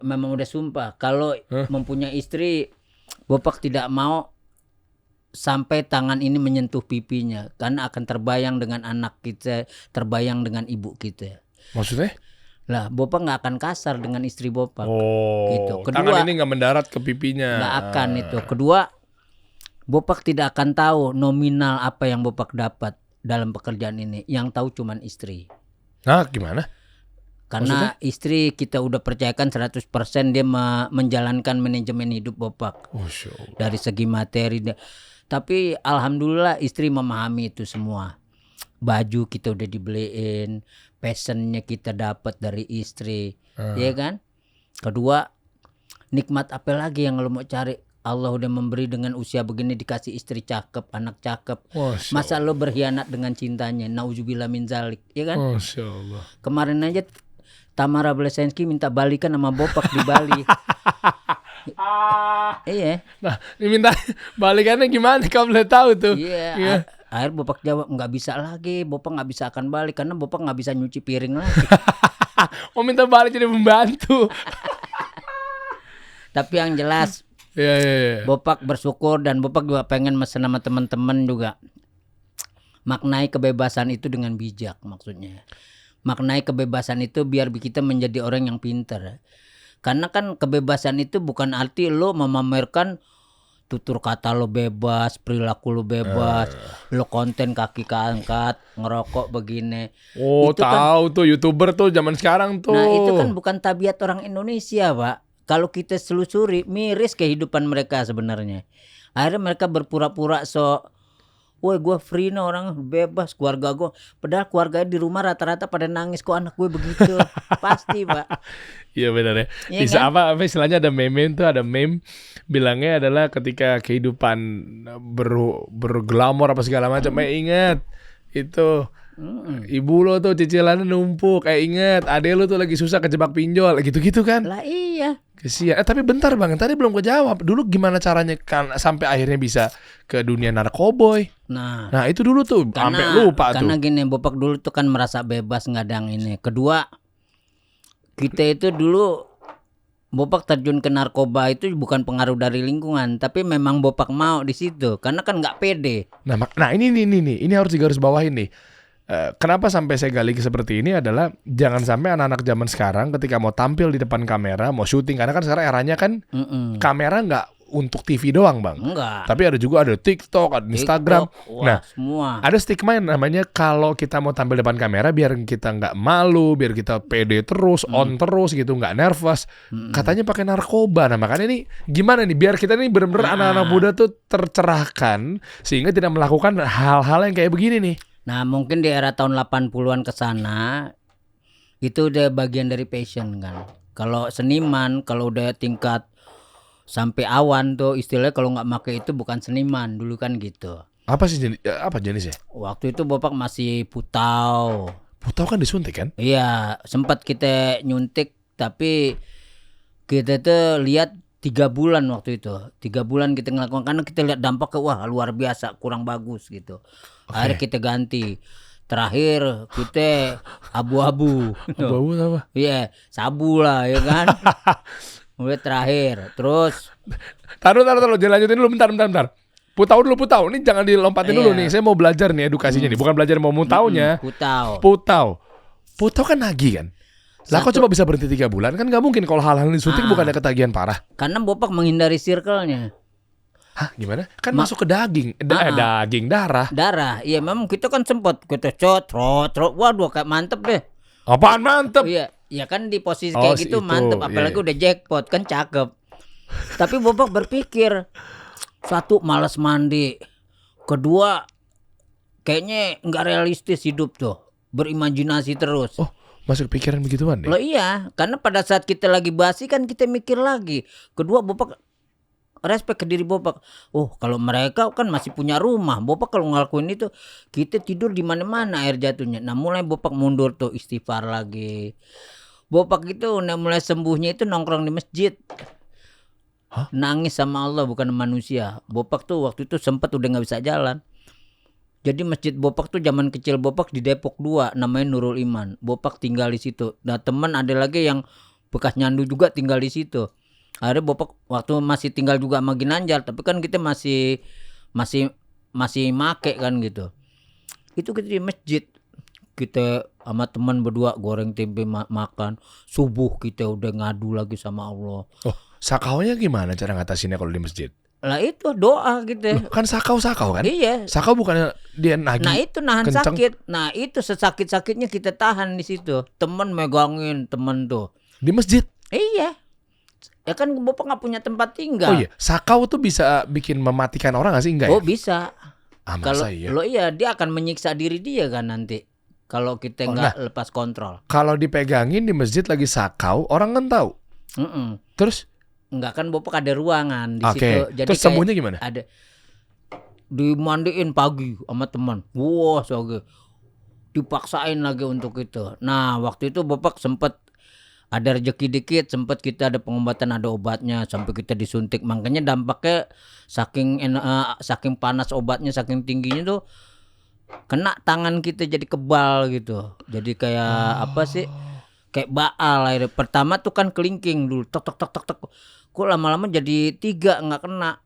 memang udah sumpah kalau mempunyai istri, Bapak tidak mau sampai tangan ini menyentuh pipinya, karena akan terbayang dengan anak kita, terbayang dengan ibu kita. Maksudnya? Lah, Bapak nggak akan kasar dengan istri Bapak. Gitu. Kedua, tangan ini nggak mendarat ke pipinya. Nggak akan itu. Kedua, Bapak tidak akan tahu nominal apa yang Bapak dapat dalam pekerjaan ini. Yang tahu cuman istri. Nah, gimana? Karena istri kita udah percayakan 100% dia menjalankan manajemen hidup Bapak. Dari segi materi. Tapi alhamdulillah istri memahami itu semua. Baju kita udah dibeliin, passionnya kita dapat dari istri, ya kan? Kedua, nikmat apa lagi yang lo mau cari? Allah udah memberi dengan usia begini, dikasih istri cakep, anak cakep. Masa lo berkhianat dengan cintanya? Nauzubillah min zalik, ya kan? Masya Allah. Kemarin aja Tamara Blesensky minta balikan sama Bapak di Bali. Iya. Nah, diminta balikannya gimana? Kamu boleh tahu tuh? Iya. Akhir Bapak jawab, nggak bisa lagi. Bapak nggak bisa akan balik karena Bapak nggak bisa nyuci piring lagi. Mau minta balik jadi pembantu. Tapi yang jelas, Bapak bersyukur dan Bapak juga pengen mesen sama teman-teman juga. Maknai kebebasan itu dengan bijak maksudnya. Maknai kebebasan itu biar kita menjadi orang yang pintar. Karena kan kebebasan itu bukan arti lo memamerkan tutur kata lo bebas, perilaku lo bebas, lo konten kaki keangkat, ngerokok begini. Oh, itu tahu kan, tuh YouTuber tuh zaman sekarang tuh. Nah, itu kan bukan tabiat orang Indonesia, Pak. kalau kita selusuri miris kehidupan mereka sebenarnya. Akhirnya mereka berpura-pura woi gue free nih, orang bebas, keluarga gue. Padahal keluarganya di rumah rata-rata pada nangis, kok anak gue begitu. Pasti Pak. Iya benar ya. Iya Bisa kan? apa istilahnya ada meme bilangnya adalah ketika kehidupan berglamor apa segala macam. Ingat itu ibu lo tuh cicilannya numpuk. Ingat adek lo tuh lagi susah kejebak pinjol gitu-gitu kan. Lah iya. Kesian. Tapi bentar Bang, tadi belum kejawab. Dulu gimana caranya kan sampai akhirnya bisa ke dunia narkoboy? Nah Itu dulu tuh sampai lupa tuh. karena gini, Bopak dulu tuh kan merasa bebas ngadang ini. Kedua, kita itu dulu Bopak terjun ke narkoba itu bukan pengaruh dari lingkungan, tapi memang Bopak mau di situ karena kan nggak pede. Nah ini harus digarisbawahi nih. Kenapa sampai saya gali seperti ini adalah jangan sampai anak-anak zaman sekarang ketika mau tampil di depan kamera, mau syuting, karena kan sekarang eranya kan kamera nggak untuk TV doang Bang. Enggak. Tapi ada TikTok, ada Instagram. Wah, semua. Ada stigma yang namanya kalau kita mau tampil depan kamera biar kita nggak malu, biar kita pede terus, on terus gitu, nggak nervous. Katanya pakai narkoba. Nah makanya ini gimana nih biar kita nih benar-benar anak-anak muda tuh tercerahkan sehingga tidak melakukan hal-hal yang kayak begini nih. Nah mungkin di era tahun 80-an ke sana itu udah bagian dari passion kan. Kalau seniman kalau udah tingkat sampai awan tuh istilahnya kalau nggak make itu bukan seniman dulu kan gitu. Apa sih jenisnya? Waktu itu Bapak masih putau. Putau kan disuntik kan? Iya sempat kita nyuntik tapi kita tuh lihat 3 bulan waktu itu. 3 bulan kita ngelakukan karena kita lihat dampaknya wah luar biasa, kurang bagus gitu. Akhirnya kita ganti. Terakhir kita abu-abu. Abu-abu apa? Iya, sabu lah ya kan. Udah terakhir. Terus Taruh, jangan lanjutin dulu bentar. Putau. Ini jangan dilompatin dulu nih. Saya mau belajar nih edukasinya nih. Bukan belajar mau taunya. Putau kan nagih kan? Lah kok coba bisa berhenti 3 bulan? Kan nggak mungkin kalau hal-hal disuntik bukan ada ketagihan parah. karena Bopak menghindari circle-nya. Hah gimana? Kan masuk ke daging. Daging, darah. Darah. Iya memang kita kan sempat kita trot. Waduh kayak mantep deh. Apaan mantep? Iya, ya kan di posisi kayak gitu mantep. Apalagi udah jackpot kan cakep. Tapi Bopak berpikir, satu malas mandi, kedua kayaknya nggak realistis hidup tuh, berimajinasi terus. Oh, masuk pikiran begituan deh. Loh iya, karena pada saat kita lagi basi kan kita mikir lagi. Kedua Bopak respect ke diri Bopak. Oh kalau mereka kan masih punya rumah, Bopak kalau ngelakuin itu kita tidur di mana-mana air jatuhnya. Nah mulai Bopak mundur tuh istighfar lagi. Bopak itu mulai sembuhnya itu nongkrong di masjid. Hah? Nangis sama Allah bukan manusia. Bopak tuh waktu itu sempat udah nggak bisa jalan. Jadi masjid Bopak tuh zaman kecil Bopak di Depok 2 namanya Nurul Iman. Bopak tinggal di situ. Nah teman ada lagi yang bekas nyandu juga tinggal di situ. Akhirnya Bopak waktu masih tinggal juga sama Ginanjar, tapi kan kita masih make kan gitu. Itu kita di masjid, kita sama teman berdua goreng tempe makan. Subuh kita udah ngadu lagi sama Allah. Oh, sakaunya gimana cara ngatasinnya kalau di masjid? Lah itu doa gitu. Kan sakau kan? Iya. Sakau bukannya dia nagih. Nah itu nahan kenceng. sakit. Nah itu sesakit-sakitnya kita tahan di situ. Temen megangin temen tuh. Di masjid. Iya. Ya kan Bapak nggak punya tempat tinggal. Oh iya, sakau tuh bisa bikin mematikan orang nggak sih? Enggak ya? Oh bisa. Kalau Masa iya? lo iya dia akan menyiksa diri dia kan nanti. Kalau kita nggak lepas kontrol. Kalau dipegangin di masjid lagi sakau, orang kan tahu. Terus? Enggak kan Bapak ada ruangan di Oke. situ. Jadi Terus sembuhnya gimana? Ada dimandiin pagi sama teman. Wah, dipaksain lagi untuk itu. Nah, waktu itu Bapak sempat ada rezeki dikit, sempat kita ada pengobatan, ada obatnya sampai kita disuntik. Makanya dampaknya saking panas obatnya, saking tingginya tuh kena tangan kita jadi kebal gitu. Jadi kayak apa sih? Kayak baal akhirnya. Pertama tuh kan kelingking dulu, tok. Kok lama-lama jadi 3 nggak kena,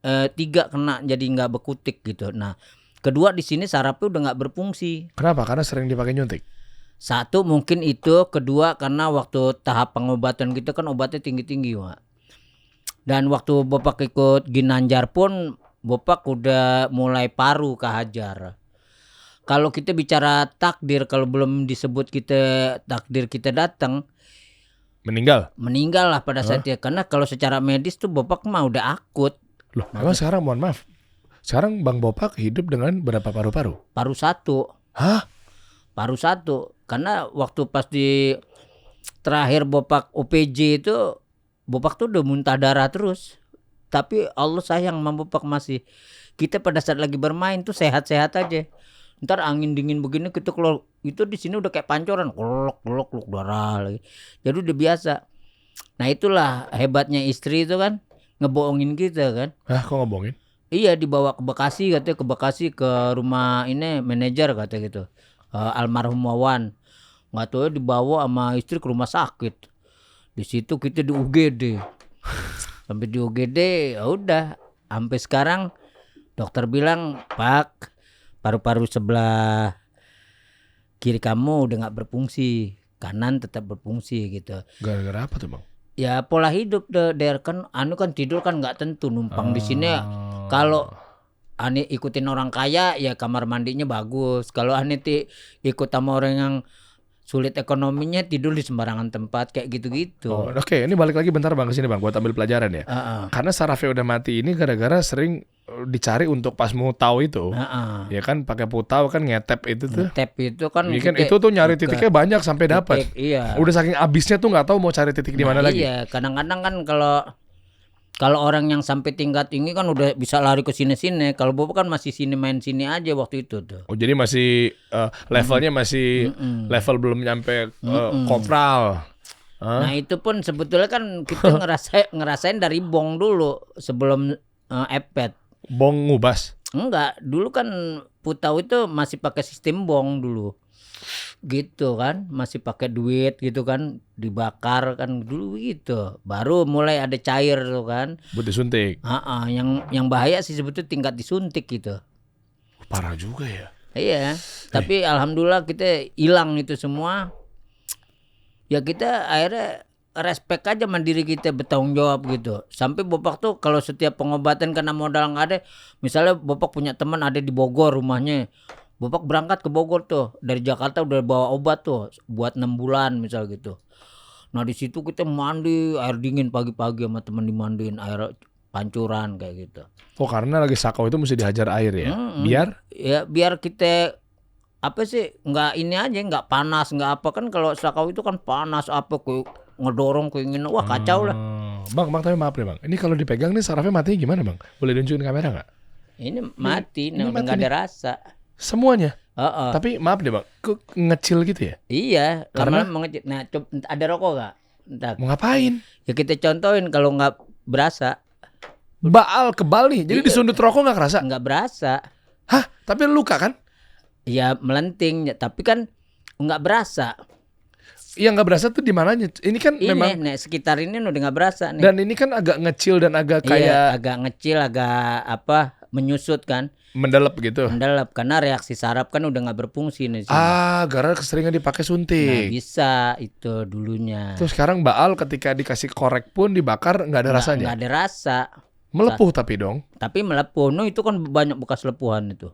3 kena jadi nggak bekutik gitu. Nah, kedua di sini sarafnya udah nggak berfungsi. Kenapa? Karena sering dipakai nyuntik. Satu mungkin itu, kedua karena waktu tahap pengobatan gitu kan obatnya tinggi-tinggi, Pak. Dan waktu Bapak ikut Ginanjar pun Bapak udah mulai paru kehajar. Kalau kita bicara takdir, kalau belum disebut kita takdir kita datang, Meninggal lah pada saat itu. Karena kalau secara medis tuh Bopak mah udah akut. Loh, emang sekarang mohon maaf. Sekarang Bang Bopak hidup dengan berapa paru-paru? Paru 1. Hah? Paru 1. Karena waktu pas di terakhir Bopak OPJ itu, Bopak tuh udah muntah darah terus. Tapi Allah sayang sama Bopak masih. Kita pada saat lagi bermain tuh sehat-sehat aja. Ntar angin dingin begini kita keluar, itu di sini udah kayak pancoran, kelok darah lagi. Jadi udah biasa. Nah itulah hebatnya istri itu kan, ngebohongin kita kan. Hah, kok ngebohongin? Iya, dibawa ke Bekasi katanya, ke rumah ini manajer katanya gitu. Almarhum Wawan. Nggak tahu dibawa sama istri ke rumah sakit. Di situ kita di UGD. Sampai di UGD ya udah, sampai sekarang dokter bilang, "Pak, paru-paru sebelah kiri kamu udah nggak berfungsi, kanan tetap berfungsi," gitu. Gara-gara apa tuh, Bang? Ya pola hidup der kan tidur kan nggak tentu numpang di sini ya. Kalau ane ikutin orang kaya ya kamar mandinya bagus. Kalau ane ikut sama orang yang sulit ekonominya, tidur di sembarangan tempat kayak gitu-gitu. Oke, ini balik lagi bentar Bang ke sini Bang buat ambil pelajaran ya. Karena sarafnya udah mati ini gara-gara sering dicari untuk pas mau tahu itu. Ya kan pakai putau kan ngetep itu tuh. Ngetep itu kan. Iya kan itu tuh nyari titiknya banyak sampai dapat. Iya. Udah saking abisnya tuh nggak tahu mau cari titik di mana lagi. Iya, kadang-kadang kan kalau orang yang sampai tingkat tinggi kan udah bisa lari ke sini-sini. Kalau Bobo kan masih main sini aja waktu itu tuh. Oh jadi masih levelnya masih level belum nyampe kopral. Nah itu pun sebetulnya kan kita ngerasain dari bong dulu sebelum epet. Bong ngubas? Enggak, dulu kan putau itu masih pakai sistem bong dulu. Gitu kan, masih pakai duit gitu kan, dibakar kan dulu gitu. Baru mulai ada cair tuh kan. Buat disuntik. Yang bahaya sih sebetulnya tingkat disuntik gitu. Parah juga ya. Iya, tapi alhamdulillah kita hilang itu semua. Ya kita akhirnya respect aja mandiri kita, bertanggung jawab gitu. Sampai Bopak tuh kalau setiap pengobatan karena modal nggak ada, misalnya Bopak punya teman ada di Bogor rumahnya. Bopak berangkat ke Bogor tuh dari Jakarta udah bawa obat tuh buat 6 bulan misal gitu. Nah di situ kita mandi air dingin pagi-pagi sama teman, dimandiin air pancuran kayak gitu. Oh karena lagi sakau itu mesti dihajar air ya? Biar kita apa sih nggak ini aja, nggak panas nggak apa kan. Kalau sakau itu kan panas apa ngedorong keinginan, wah kacau lah. Bang tapi maaf deh Bang, ini kalau dipegang nih sarafnya matinya gimana Bang? Boleh tunjukin kamera nggak? Ini mati, udah nggak ada rasa. Semuanya? Tapi maaf deh Bang, kok ngecil gitu ya? Iya, karena mengecil. Nah, ada rokok gak? Entar. Mau ngapain? Ya kita contohin kalau nggak berasa. Baal kebal nih, jadi disundut rokok nggak kerasa? Nggak berasa. Hah? Tapi luka kan? Ya melenting, tapi kan nggak berasa. Yang nggak berasa tuh di mananya? Ini kan memang sekitar ini udah nggak berasa nih. Dan ini kan agak ngecil dan agak kayak agak ngecil, agak apa menyusut kan? Mendelep gitu. Mendelep karena reaksi saraf kan udah nggak berfungsi nih. Gara keseringan dipakai suntik. Nah, bisa itu dulunya. Terus sekarang Baal ketika dikasih korek pun dibakar nggak ada rasanya. Nggak ada rasa. Melepuh tapi dong. Tapi melepuh, itu kan banyak bekas lepuhan itu.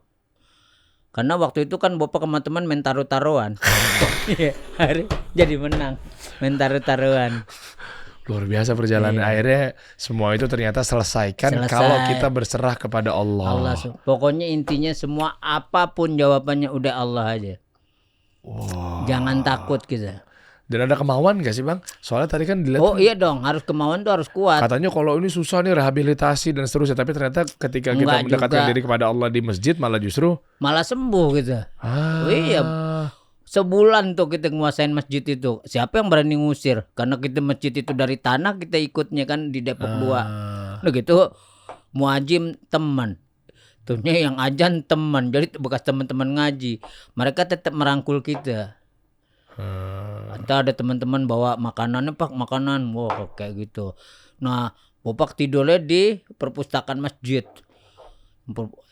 Karena waktu itu kan Bapak sama teman main taruh-taruhan. Jadi menang main taruh-taruhan. Luar biasa perjalanan. Akhirnya semua itu ternyata selesai. Kalau kita berserah kepada Allah. Pokoknya intinya semua apapun jawabannya udah Allah aja. Jangan takut kita. Dan ada kemauan gak sih Bang? Soalnya tadi kan dilihat. Oh iya dong, harus kemauan tuh harus kuat. Katanya kalau ini susah nih rehabilitasi dan seterusnya. Tapi ternyata ketika kita mendekatkan diri kepada Allah di masjid malah justru sembuh gitu. Iya. Sebulan tuh kita nguasain masjid itu. Siapa yang berani ngusir? Karena kita masjid itu dari tanah, kita ikutnya kan di Depok 2. Nah gitu, muajim teman. Tuhnya yang ajan teman. Jadi bekas teman-teman ngaji. Mereka tetap merangkul kita. Entah ada teman-teman bawa makanannya, Pak, makanan. Wah kayak gitu. Nah, Bopak tidurnya di perpustakaan masjid.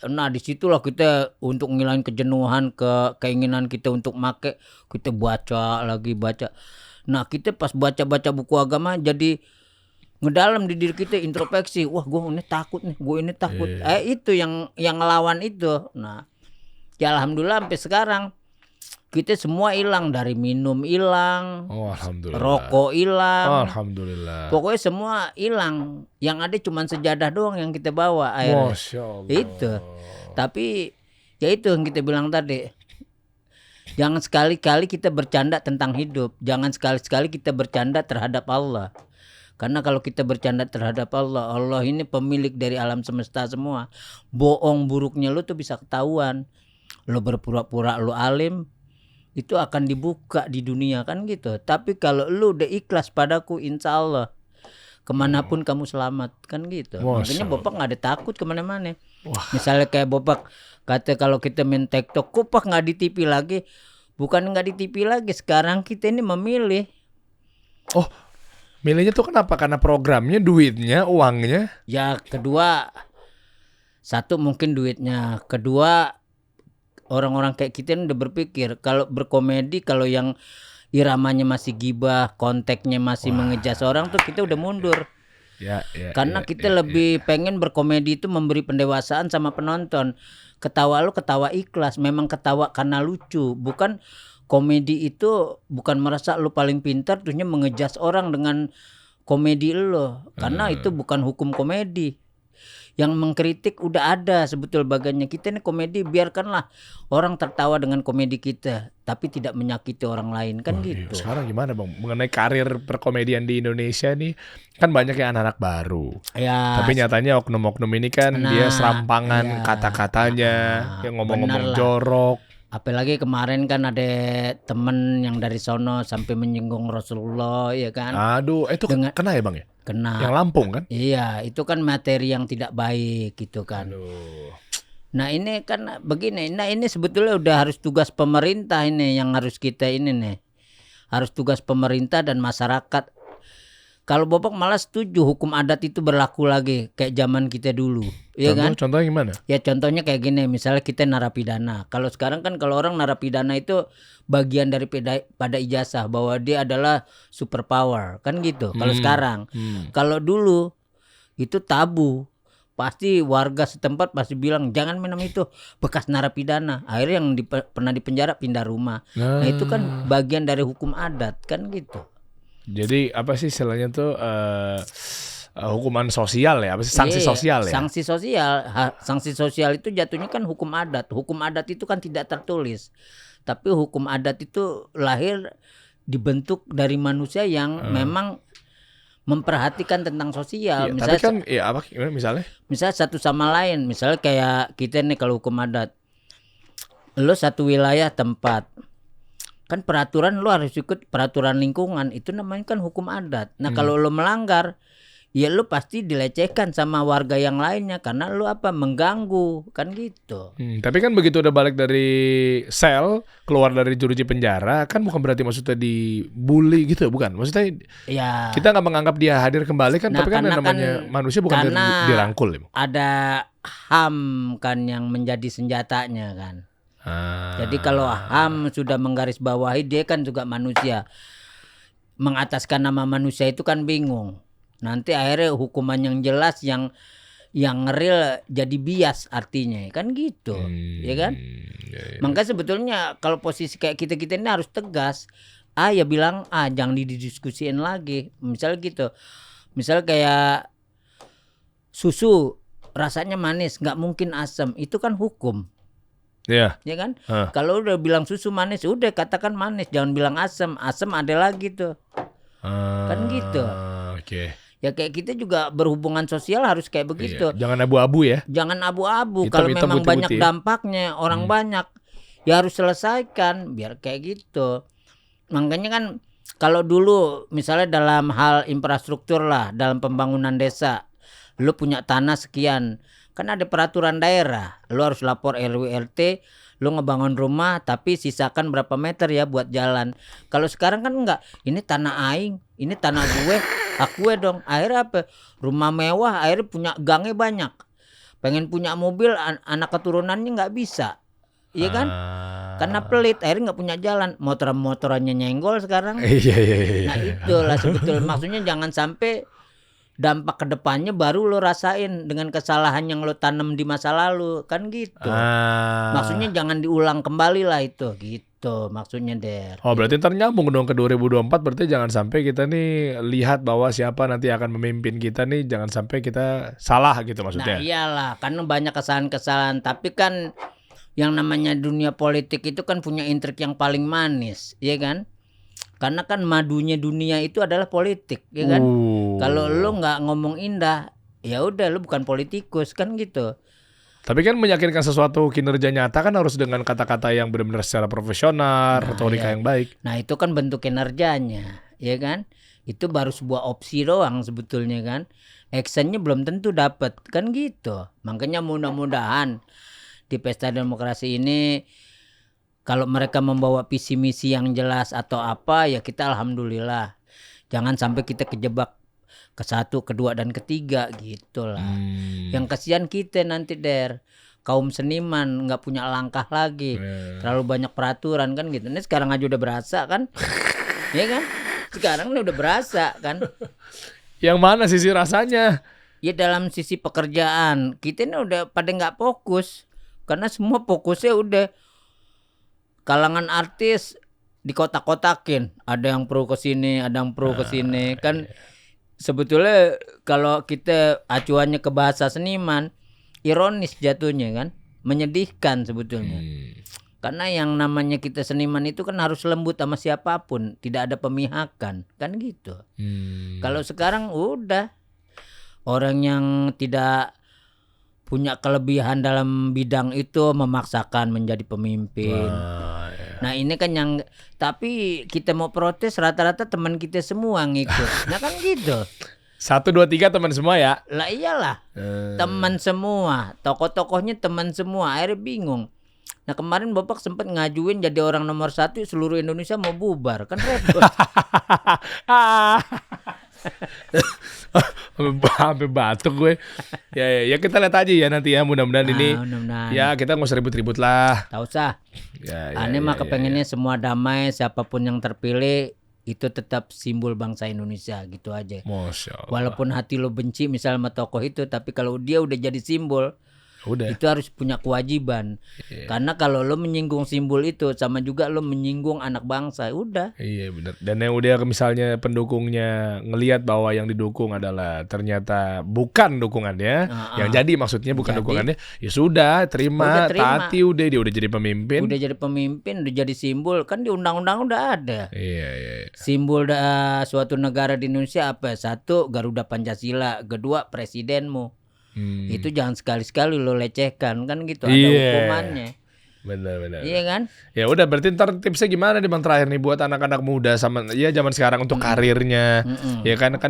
Nah disitulah kita untuk ngilangin kejenuhan, keinginan kita untuk make, kita baca. Nah kita pas baca buku agama jadi ngedalam di diri kita, introspeksi. Wah gue ini takut nih, Itu yang ngelawan itu. Nah ya alhamdulillah sampai sekarang Kita semua hilang, dari minum hilang, Oh, alhamdulillah. rokok hilang. Alhamdulillah. Pokoknya semua hilang. Yang ada cuma sejadah doang yang kita bawa akhirnya. Masya Allah. Itu. Tapi ya itu yang kita bilang tadi. Jangan sekali-kali kita bercanda tentang hidup. Jangan sekali-kali kita bercanda terhadap Allah. Karena kalau kita bercanda terhadap Allah, Allah ini pemilik dari alam semesta semua. Bohong buruknya lu tuh bisa ketahuan. Lu berpura-pura lu alim, itu akan dibuka di dunia kan gitu. Tapi kalau lu udah ikhlas padaku, insya Allah kemanapun kamu selamat kan gitu. Makanya Bapak nggak ada takut kemana-mana. Misalnya kayak Bapak kata kalau kita main TikTok, kok nggak di TV lagi? Bukan nggak di TV lagi, sekarang kita ini memilih. Oh, milihnya tuh kenapa? Karena programnya, duitnya, uangnya. Ya kedua, satu mungkin duitnya. Kedua, orang-orang kayak kita ini udah berpikir kalau berkomedi, kalau yang iramanya masih gibah, konteksnya masih mengejas orang tuh kita udah mundur. Ya, Karena kita lebih pengen berkomedi itu memberi pendewasaan sama penonton. Ketawa lu ketawa ikhlas, memang ketawa karena lucu. Bukan komedi itu bukan merasa lu paling pintar terusnya mengejas orang dengan komedi lu. Karena itu bukan hukum komedi. Yang mengkritik udah ada sebetul bagiannya. Kita ini komedi, biarkanlah orang tertawa dengan komedi kita, tapi tidak menyakiti orang lain kan gitu. Sekarang gimana Bang? Mengenai karir perkomedian di Indonesia nih, kan banyak yang anak-anak baru. Ya, Tapi nyatanya oknum-oknum ini kan dia serampangan ya. kata-katanya, yang ngomong-ngomong Bener lah. jorok. Apalagi kemarin kan ada temen yang dari sono sampai menyinggung Rasulullah ya kan. Aduh, itu kena ya Bang ya? Kena. Yang Lampung kan? Iya, itu kan materi yang tidak baik gitu kan. Aduh. Nah ini kan begini, nah ini sebetulnya udah harus tugas pemerintah ini yang harus kita ini nih. Harus tugas pemerintah dan masyarakat. Kalau Bapak malah setuju hukum adat itu berlaku lagi kayak zaman kita dulu. Iya kan? Contohnya gimana? Ya contohnya kayak gini, misalnya kita narapidana. Kalau sekarang kan kalau orang narapidana itu bagian dari pada ijazah bahwa dia adalah superpower kan gitu. Kalau sekarang, kalau dulu itu tabu. Pasti warga setempat pasti bilang jangan minum itu, bekas narapidana. Akhirnya yang pernah dipenjara pindah rumah. Nah itu kan bagian dari hukum adat kan gitu. Jadi apa sih istilahnya tuh hukuman sosial ya? Apa sih sanksi sosial ya? Sanksi sosial, sanksi sosial itu jatuhnya kan hukum adat. Hukum adat itu kan tidak tertulis. Tapi hukum adat itu lahir dibentuk dari manusia yang memang memperhatikan tentang sosial. Iya, Misalnya, tapi kan ya apa gimana misalnya? Misalnya satu sama lain, misalnya kayak kita nih kalau hukum adat, lo satu wilayah tempat, kan peraturan lo harus ikut peraturan lingkungan, itu namanya kan hukum adat. Nah kalau lo melanggar, ya lo pasti dilecehkan sama warga yang lainnya karena lo apa mengganggu kan gitu. Tapi kan begitu udah balik dari sel, keluar dari jeruji penjara, kan bukan berarti maksudnya dibully gitu, bukan? Maksudnya Ya. kita nggak menganggap dia hadir kembali kan, tapi kan karena namanya manusia bukan karena dirangkul ya. Ada HAM kan yang menjadi senjatanya kan. Jadi kalau HAM sudah menggarisbawahi dia kan juga manusia. Mengataskan nama manusia itu kan bingung. Nanti akhirnya hukuman yang jelas yang real jadi bias artinya kan gitu. Ya kan? Makanya sebetulnya kalau posisi kayak kita ini harus tegas. Ya bilang jangan didiskusiin lagi. Misal gitu. Misal kayak susu rasanya manis, nggak mungkin asam. Itu kan hukum. Iya. Ya kan? Kalau udah bilang susu manis, udah katakan manis, jangan bilang asam. Asam ada lagi tuh. Kan gitu. Oke. Ya kayak kita juga berhubungan sosial harus kayak begitu. Iya. Jangan abu-abu ya. Jangan abu-abu. Hitam, Kalau hitam, memang putih, banyak putih. dampaknya, orang banyak, ya harus selesaikan biar kayak gitu. Makanya kan kalau dulu misalnya dalam hal infrastruktur lah, dalam pembangunan desa, lu punya tanah sekian, kan ada peraturan daerah, lu harus lapor RW RT, lu ngebangun rumah tapi sisakan berapa meter ya buat jalan. Kalau sekarang kan enggak, ini tanah aing, ini tanah gue, hak gue dong. Akhirnya apa? Rumah mewah, akhirnya punya gangnya banyak. Pengen punya mobil, anak keturunannya nggak bisa, iya kan? Karena pelit, akhirnya nggak punya jalan. Motorannya nyenggol sekarang. Iya. Nah itulah sebetulnya maksudnya jangan sampai dampak kedepannya baru lo rasain dengan kesalahan yang lo tanam di masa lalu kan gitu. Maksudnya jangan diulang kembali lah itu gitu. Gitu maksudnya Der. Oh berarti ntar nyambung dong ke 2024, berarti jangan sampai kita nih lihat bahwa siapa nanti akan memimpin kita nih, jangan sampai kita salah gitu Nah maksudnya. iyalah, kan banyak kesalahan-kesalahan. Tapi kan yang namanya dunia politik itu kan punya intrik yang paling manis, ya kan? Karena kan madunya dunia itu adalah politik, ya kan? Kalau lu nggak ngomong indah, ya udah lu bukan politikus kan gitu. Tapi kan meyakinkan sesuatu kinerja nyata kan harus dengan kata-kata yang benar-benar secara profesional, retorika yang baik. Nah itu kan bentuk kinerjanya, ya kan? Itu baru sebuah opsi doang sebetulnya kan. Actionnya belum tentu dapat kan gitu. Makanya mudah-mudahan di pesta demokrasi ini kalau mereka membawa visi misi yang jelas atau apa ya kita alhamdulillah. Jangan sampai kita kejebak ke 1, kedua dan ketiga gitulah. Yang kasihan kita nanti Der, kaum seniman nggak punya langkah lagi. Terlalu banyak peraturan kan gitu. Ini sekarang aja udah berasa kan. Ya kan? Sekarang ini udah berasa kan. Yang mana sisi rasanya? Ya dalam sisi pekerjaan kita ini udah pada nggak fokus. Karena semua fokusnya udah kalangan artis dikotak-kotakin. Ada yang pro ke sini, ada yang pro ke sini. Kan sebetulnya kalau kita acuannya ke bahasa seniman, ironis jatuhnya kan. Menyedihkan sebetulnya. Karena yang namanya kita seniman itu kan harus lembut sama siapapun. Tidak ada pemihakan. Kan gitu. Kalau sekarang udah. Orang yang tidak punya kelebihan dalam bidang itu memaksakan menjadi pemimpin. Nah ini kan yang, tapi kita mau protes rata-rata teman kita semua ngikut. Nah kan gitu. 1, 2, 3 teman semua ya. Lah iyalah, teman semua, tokoh-tokohnya teman semua. Akhirnya bingung. Nah kemarin Bapak sempat ngajuin jadi orang nomor 1 seluruh Indonesia mau bubar, kan repot. Sampai batuk gue. Ya kita lihat aja ya nanti ya, mudah-mudahan ini. Mudah-mudahan. Ya kita nggak usah ribut-ribut lah. Tak usah. Ya, Aneh mah kepengennya semua damai, siapapun yang terpilih itu tetap simbol bangsa Indonesia gitu aja. Masya Allah. Walaupun hati lo benci misalnya sama tokoh itu, tapi kalau dia udah jadi simbol, Udah. itu harus punya kewajiban. Karena kalau lo menyinggung simbol itu sama juga lo menyinggung anak bangsa. Udah. Iya benar. Dan yang udah misalnya pendukungnya ngelihat bahwa yang didukung adalah ternyata bukan dukungannya, yang jadi maksudnya bukan dukungannya, ya sudah terima, taati udah, dia udah jadi pemimpin. Udah jadi pemimpin, udah jadi simbol, kan di undang-undang udah ada. Iya. Simbol suatu negara di Indonesia apa? 1 Garuda Pancasila, kedua presidenmu. Itu jangan sekali-sekali lo lecehkan kan gitu, ada hukumannya. Benar. Iya kan? Ya udah berarti ntar tipsnya gimana nih Bang terakhir nih buat anak-anak muda sama ya zaman sekarang untuk karirnya. Ya kan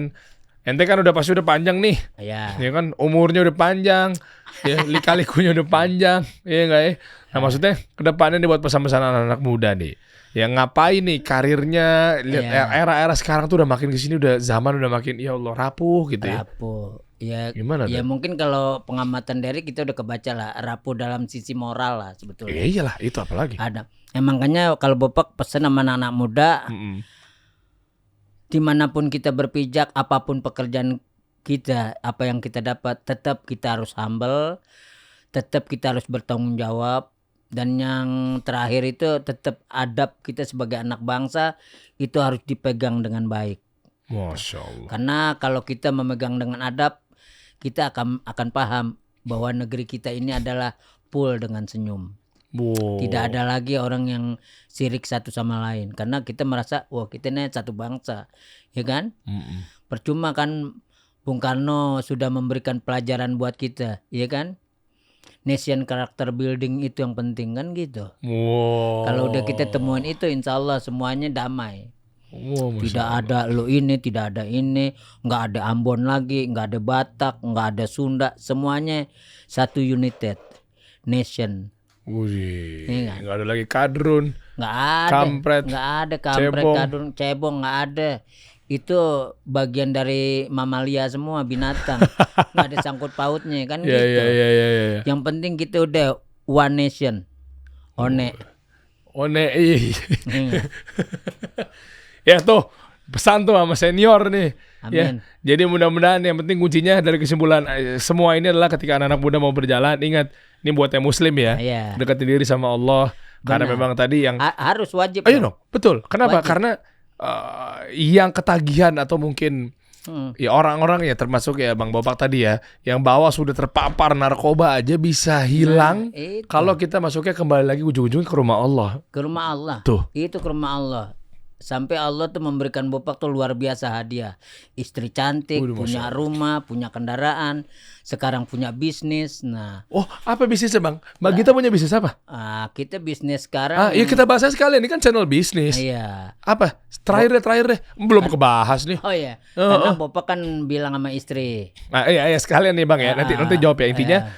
ente kan udah pasti udah panjang nih. Ya. Ya kan umurnya udah panjang. Ya lika-likunya udah panjang. Iya enggak ya? Nah maksudnya kedepannya nih buat pesan-pesan anak-anak muda nih. Ya ngapain nih karirnya, lihat era-era sekarang tuh udah makin kesini, udah zaman udah makin ya Allah rapuh gitu ya. Rapuh. Ya, Gimana ya tuh? mungkin kalau pengamatan dari kita udah kebaca lah, rapuh dalam sisi moral lah sebetulnya. Iyalah itu apalagi. Ada. Makanya kalau Bapak pesan sama anak-anak muda, dimanapun kita berpijak, apapun pekerjaan kita, apa yang kita dapat, tetap kita harus humble, tetap kita harus bertanggung jawab. Dan yang terakhir itu tetap adab kita sebagai anak bangsa itu harus dipegang dengan baik. Masya Allah. Karena kalau kita memegang dengan adab, kita akan paham bahwa negeri kita ini adalah full dengan senyum. Wow. Tidak ada lagi orang yang sirik satu sama lain. Karena kita merasa, wah kita ini satu bangsa. Ya kan? Percuma kan Bung Karno sudah memberikan pelajaran buat kita. Ya kan? Nation character building itu yang penting kan gitu. Wow. Kalau udah kita temuan itu insya Allah semuanya damai. Wow, Tidak ada lo ini, tidak ada ini, nggak ada Ambon lagi, nggak ada Batak, nggak ada Sunda, semuanya satu united nation. Wih, Iya kan? nggak ada lagi kadrun, Nggak ada, kampret, kampret, cebong. kadun, cebong nggak ada. Itu bagian dari mamalia semua binatang, nggak ada sangkut pautnya kan gitu. Ya. Yang penting kita udah one nation, one. Iya. Ya tuh pesan tuh sama senior nih. Ya, Amin. jadi mudah-mudahan yang penting kuncinya dari kesimpulan semua ini adalah ketika anak-anak muda mau berjalan, ingat ini buat yang muslim ya. Iya. Dekati diri sama Allah, Karena Benar. memang tadi yang Harus wajib. ayo dong. dong, betul. Kenapa? Wajib. Karena yang ketagihan atau mungkin ya orang-orang ya termasuk ya Bang Bopak tadi ya, yang bawa sudah terpapar narkoba aja bisa hilang Itu. kalau kita masuknya kembali lagi ujung-ujungnya ke rumah Allah. Ke rumah Allah. Tuh. Itu ke rumah Allah. Sampai Allah tuh memberikan Bopak tuh luar biasa hadiah. Istri cantik, Waduh, punya Masya Allah. rumah, punya kendaraan, sekarang punya bisnis. Nah, Oh, apa bisnisnya Bang? Mbak Gita punya bisnis apa? kita bisnis sekarang. Iya kita bahas sekalian, ini kan channel bisnis. Iya. Apa? Terakhir deh. Belum kebahas nih. Oh iya. Oh, Karena Bopak kan bilang sama istri. Nah, iya sekalian nih Bang ya. Nanti jawab ya intinya.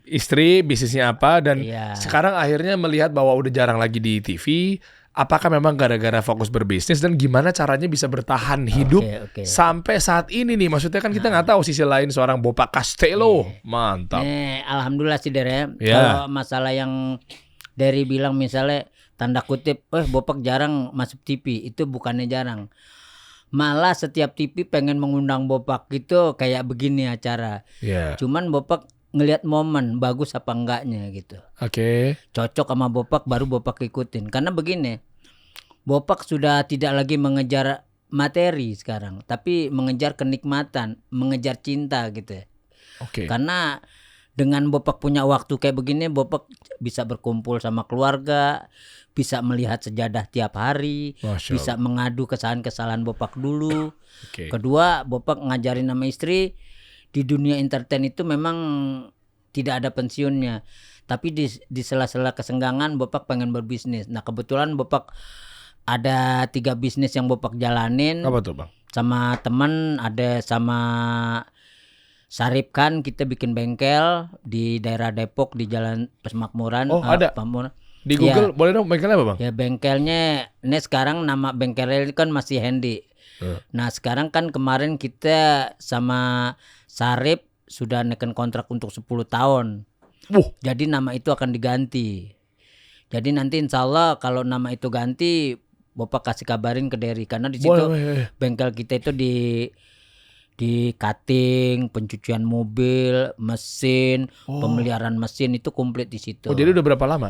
Istri bisnisnya apa dan Iya. sekarang akhirnya melihat bahwa udah jarang lagi di TV. Apakah memang gara-gara fokus berbisnis dan gimana caranya bisa bertahan hidup Oke. sampai saat ini nih? Maksudnya kan kita nggak tahu sisi lain seorang Bopak Castello. Mantap. Alhamdulillah sih Dere. Ya. Kalau masalah yang dari bilang misalnya tanda kutip, Bopak jarang masuk TV, itu bukannya jarang. Malah setiap TV pengen mengundang Bopak gitu kayak begini acara. Ya. Cuman Bopak ngelihat momen bagus apa enggaknya gitu. Oke. Cocok sama Bopak baru Bopak ikutin. Karena begini, Bopak sudah tidak lagi mengejar materi sekarang, tapi mengejar kenikmatan, mengejar cinta gitu ya. Oke. Karena dengan Bopak punya waktu kayak begini, Bopak bisa berkumpul sama keluarga, bisa melihat sejadah tiap hari, Masya bisa mengadu kesalahan-kesalahan Bopak dulu. Oke. Kedua, Bopak ngajarin sama istri di dunia entertain itu memang tidak ada pensiunnya. Tapi di sela-sela kesenggangan Bopak pengen berbisnis. Nah kebetulan Bopak ada 3 bisnis yang Bopak jalanin. Apa tuh Bang? Sama teman, ada sama Sarip kan kita bikin bengkel di daerah Depok di Jalan Pemakmuran. Oh, ada? Di Google boleh dong bengkelnya apa Bang? Ya bengkelnya, ini sekarang nama bengkelnya itu kan masih Handy. Nah sekarang kan kemarin kita sama Sarip sudah neken kontrak untuk 10 tahun. Jadi nama itu akan diganti. Jadi nanti insya Allah kalau nama itu ganti, Bapak kasih kabarin ke Derry. Karena di situ bengkel kita itu di cutting, pencucian mobil, mesin, pemeliharaan mesin itu komplit di situ. Oh jadi udah berapa lama?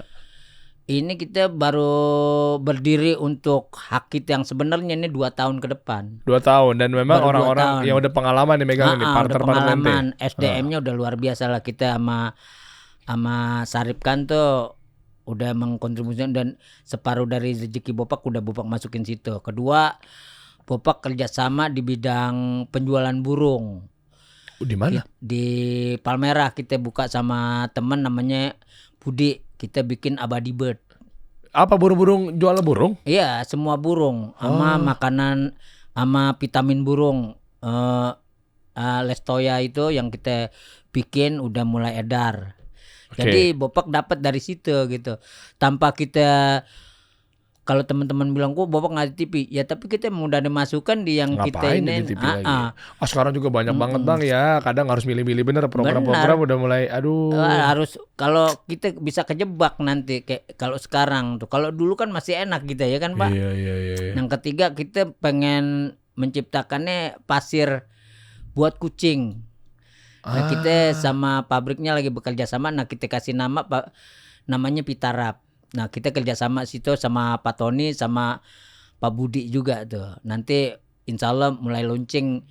Ini kita baru berdiri untuk hak kita yang sebenarnya ini 2 tahun ke depan. 2 tahun dan memang Baru 2 orang-orang tahun. yang udah pengalaman nih megang ini udah partner-partner pengalaman, SDM-nya udah luar biasa lah kita sama Sarip kan tuh udah mengkontribusikan dan separuh dari rezeki Bopak udah Bopak masukin situ. Kedua, Bopak kerjasama di bidang penjualan burung. Di mana? Di Palmerah kita buka sama teman namanya Budi. Kita bikin Abadi Bird. Apa burung-burung jual burung? Iya, semua burung sama makanan sama vitamin burung. Lestoya itu yang kita bikin udah mulai edar. Jadi Bopak dapat dari situ gitu. Tanpa kita, kalau teman-teman bilang kok Bopak nggak di TV, ya tapi kita udah ada masukan di yang kita Ngapain ini. di TV lagi? Sekarang juga banyak banget Bang ya. Kadang harus milih-milih bener program-program udah mulai harus kalau kita bisa kejebak nanti kayak kalau sekarang tuh. Kalau dulu kan masih enak gitu ya kan Pak. Iya. Yang ketiga kita pengen menciptakannya pasir buat kucing. Nah kita sama pabriknya lagi bekerja sama. Nah kita kasih nama namanya Pitarap. Nah kita kerja sama situ sama Pak Tony sama Pak Budi juga tuh. Nanti insya Allah mulai launching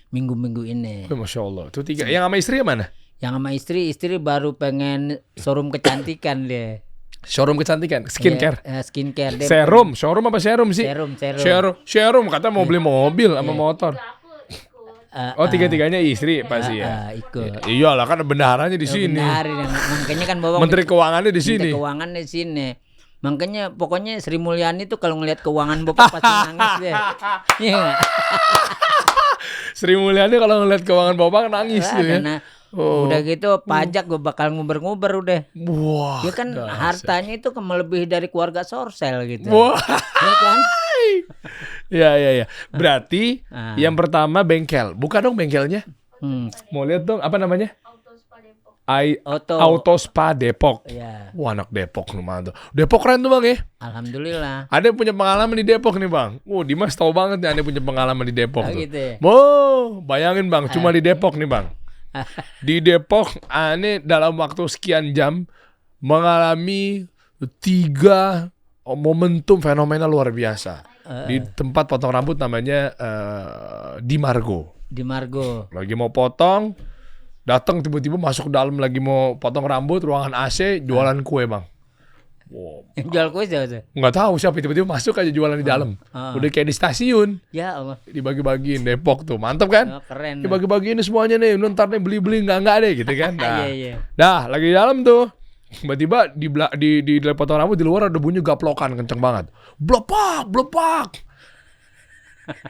minggu-minggu ini. Masya Allah. Itu 3. Yang sama istri yang mana? Yang sama istri baru pengen showroom kecantikan deh. Showroom kecantikan, skincare. Skincare deh. Showroom apa serum sih? Serum. Kata mau beli mobil sama motor. Tiga-tiganya istri pasti ya. Ikut. Iyalah kan bendaharanya di sini. Makanya kan Bapak Menteri Keuangannya di sini. Menteri Keuangan di sini. Makanya pokoknya Sri Mulyani tuh kalau ngelihat keuangan Bapak pasti nangis deh. Iya enggak? Sri Mulyani kalau ngelihat keuangan Bapak nangis tuh ya. Udah gitu pajak gue bakal nguber-nguber udah. Wah. Ya kan hartanya itu melebihi dari keluarga Sorsel gitu. Wah. Ya kan? Ya. Berarti yang pertama bengkel. Buka dong bengkelnya. Mau lihat dong apa namanya? Auto Spa Depok. Ya. Wah anak Depok lumayan tuh. Depok keren tuh Bang ya. Alhamdulillah. Ada yang punya pengalaman di Depok nih Bang. Dimas tahu banget nih ada yang punya pengalaman di Depok tuh. Gitu ya? Bayangin Bang, cuma di Depok nih Bang. Di Depok ini dalam waktu sekian jam mengalami 3 momentum fenomena luar biasa di tempat potong rambut namanya Di Margo. Di Margo. Lagi mau potong, datang tiba-tiba masuk dalam lagi mau potong rambut, ruangan AC, jualan kue bang. Wow. Jual kue siapa? Nggak tahu siapa, tiba-tiba masuk aja jualan di dalam. Udah kayak di stasiun. Ya Allah. Dibagi-bagiin Depok tuh, mantap kan? Oh, keren. Dibagi-bagiin semuanya nih, ntar nih beli-beli nggak deh gitu kan? Nah, Iya. Dah lagi di dalam tuh, tiba-tiba di potong rambut di luar ada bunyi gaplokan kenceng banget, blepak.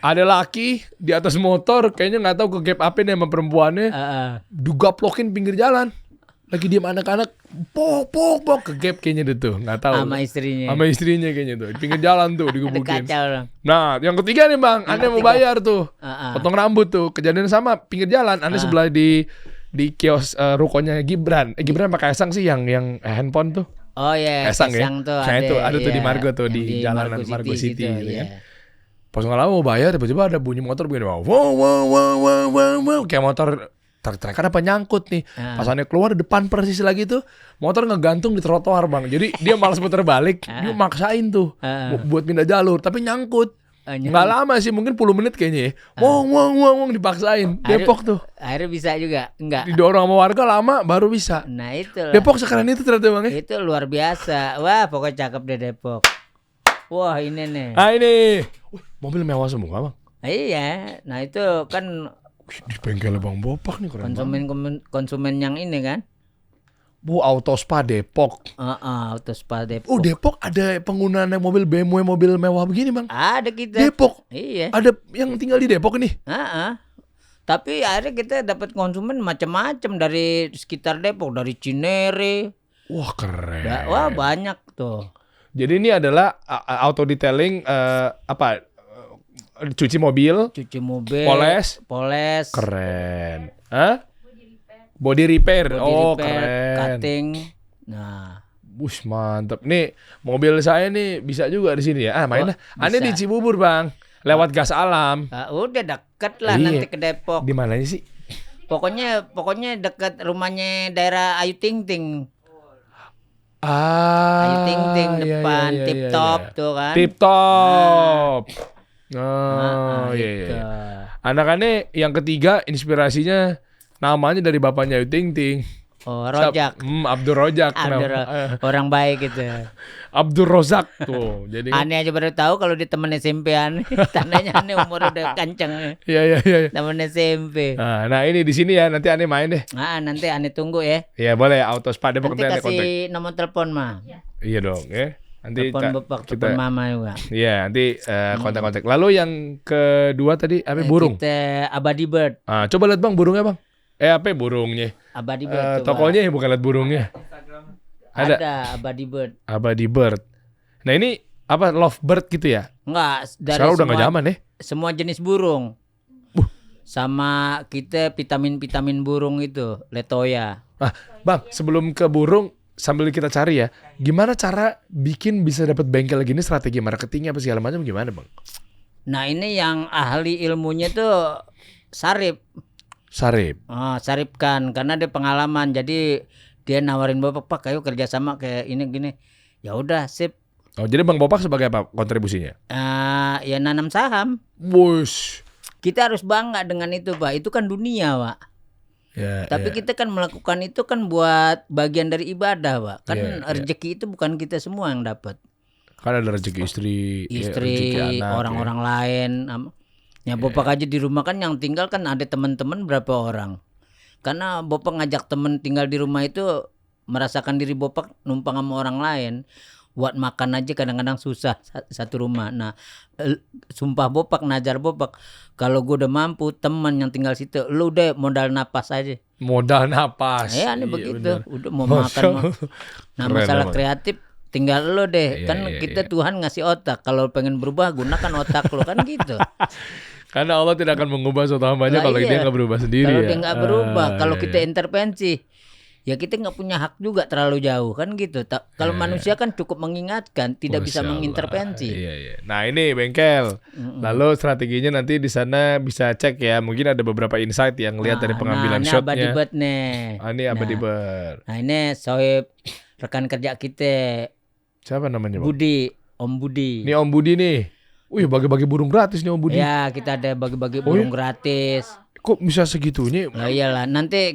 Ada laki di atas motor, kayaknya nggak tahu ke gap apa nih sama perempuannya, digaplokin pinggir jalan. Lagi diem anak-anak, pok ke gap kayaknya tuh, nggak tahu. Sama istrinya kayaknya tuh, di pinggir jalan tuh digebukin. Kacau dong. Nah, yang ketiga nih bang, Anda mau bayar tuh, potong rambut tuh, kejadian sama pinggir jalan, Anda sebelah di kios rukonya Gibran. Gibran pakai Esang sih yang handphone tuh. Oh iya, Esang ya. tuh Nah itu ada tuh di iya, Margo tuh di jalanan Margo City gitu kan. Pas nggak lama mau bayar, tiba-tiba ada bunyi motor begini, wow, kayak motor truk apa nyangkut nih. Pas Anda keluar depan persis lagi tuh, motor ngegantung di trotoar bang. Jadi dia malas putar balik, dia maksain tuh buat pindah jalur, tapi nyangkut. Nggak lama sih, mungkin 10 menit kayaknya ya. Wong dipaksain. Depok tuh. Akhirnya bisa juga, enggak? Didorong sama warga lama baru bisa. Nah itu. Depok sekeren itu ternyata bang ya. Itu luar biasa. Wah pokoknya cakep deh Depok. Wah ini nih. Ah ini, mobil mewah semua bang. Iya, nah itu kan di bengkel Bang Bopak nih keren banget. konsumen yang ini kan. Bu, Autospa Depok. Autospa Depok. Oh Depok ada penggunaan mobil BMW, mobil mewah begini bang. Ada kita. Depok. Iya. Ada yang tinggal di Depok nih. Tapi akhirnya kita dapat konsumen macam-macam dari sekitar Depok, dari Cinere. Wah keren. Wah banyak tuh. Jadi ini adalah auto detailing cuci mobil, poles. Keren. Hah? Body repair. Keren. Cutting. Nah, Bush mantep. Nih mobil saya nih bisa juga di sini ya. Main lah. Ane di Cibubur bang, lewat gas alam. Udah deket lah nanti ke Depok. Di mananya sih? Pokoknya dekat rumahnya daerah Ayu Ting Ting. Ayu Ting Ting depan Tip Top tuh kan. Tip Top. Gitu. Anak-anak yang ketiga inspirasinya namanya dari bapaknya Ayu Ting Ting. Oh, Rojak. Abdur Rojak. Orang baik gitu. Abdur Rozak tuh. Jadi aneh aja baru tahu kalau di temen SMP aneh. Tandanya aneh umur udah kenceng. Iya. Temen SMP. Nah ini di sini ya, nanti aneh main deh. Nanti aneh tunggu ya. Iya boleh, Autospa Depok nanti kasih nomor telepon mah. Iya dong ya. Nanti telepon mama juga. Iya, nanti kontak-kontak. Lalu yang kedua tadi apa burung? Kita Abadi Bird. Coba lihat bang burungnya bang. Apa burungnya? Abadi Bird. Tokonya ya bukan lihat burungnya. Ada Abadi Bird. Abadi Bird. Nah ini apa love bird gitu ya? Enggak, dari sekarang udah nggak zaman ya? Semua jenis burung. Sama kita vitamin burung itu, Letoya. Bang, sebelum ke burung sambil kita cari ya, gimana cara bikin bisa dapat bengkel gini, strategi marketingnya apa segala macam gimana bang? Nah ini yang ahli ilmunya tuh Sarip. Sarip kan, karena dia pengalaman, jadi dia nawarin Bapak, Pak, ayo kerjasama kayak ini gini. Ya udah, sip. Oh jadi Bang Bopak sebagai apa kontribusinya? Ya nanam saham. Wush. Kita harus bangga dengan itu Pak, itu kan dunia Pak. Tapi kita kan melakukan itu kan buat bagian dari ibadah Pak. Kan rezeki itu bukan kita semua yang dapat. Kan ada rezeki istri, rezeki anak, orang-orang lain. Ya Bapak aja di rumah kan yang tinggal kan ada teman-teman berapa orang. Karena Bapak ngajak teman tinggal di rumah itu merasakan diri Bapak numpang sama orang lain. Buat makan aja kadang-kadang susah satu rumah. Nah, sumpah Bapak najar Bapak, kalau gue udah mampu teman yang tinggal situ, lu udah modal napas aja. Modal napas. Ya ini begitu. Udah mau makan. Nah, masalah kreatif tinggal lo deh. Kita Tuhan ngasih otak. Kalau pengen berubah gunakan otak lo kan gitu. Karena Allah tidak akan mengubah suatu hambanya kalau dia nggak berubah sendiri. Kalau dia nggak berubah, kalau kita intervensi, ya kita nggak punya hak juga terlalu jauh kan gitu. Kalau manusia kan cukup mengingatkan, tidak bisa mengintervensi. Nah ini bengkel. Lalu strateginya nanti di sana bisa cek ya. Mungkin ada beberapa insight yang lihat dari pengambilan shotnya. Abadi Bird nih. Ini Abadi Bird. Nah ini Sohib rekan kerja kita Siapa namanya, Bang? Budi, Om Budi. Ini Om Budi nih. Wih, bagi-bagi burung gratis nih Om Budi. Ya, kita ada bagi-bagi burung gratis. Kok bisa segitunya? Nah, iyalah, nanti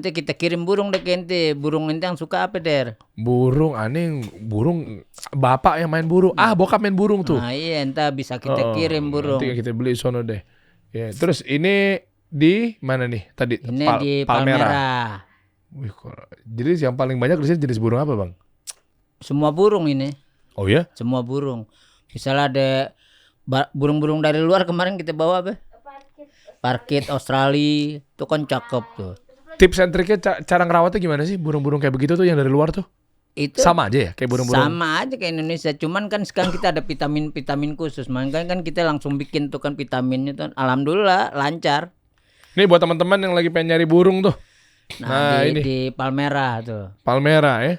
kita kirim burung deh ke ente. Burung ente yang suka apa, Der? Burung aneh, burung bapak yang main burung. Bokap main burung tuh. Nah, iya, entah bisa kita kirim burung. Nanti kita beli sono deh. Ya, terus ini di mana nih tadi? Ini di Palmera. Wih, jadi yang paling banyak di sini jenis burung apa, Bang? Semua burung ini. Oh ya? Semua burung. Misalnya ada burung-burung dari luar kemarin kita bawa apa? Parkit Australia. Itu kan cakep tuh. Tips and triknya cara ngerawatnya gimana sih? Burung-burung kayak begitu tuh yang dari luar tuh? Itu sama aja ya kayak burung-burung? Sama aja kayak Indonesia. Cuman kan sekarang kita ada vitamin khusus. Makanya kan kita langsung bikin tuh kan vitaminnya tuh. Alhamdulillah lancar. Nih buat teman-teman yang lagi pengen nyari burung tuh. Nah, ini di Palmera tuh. Palmera ya.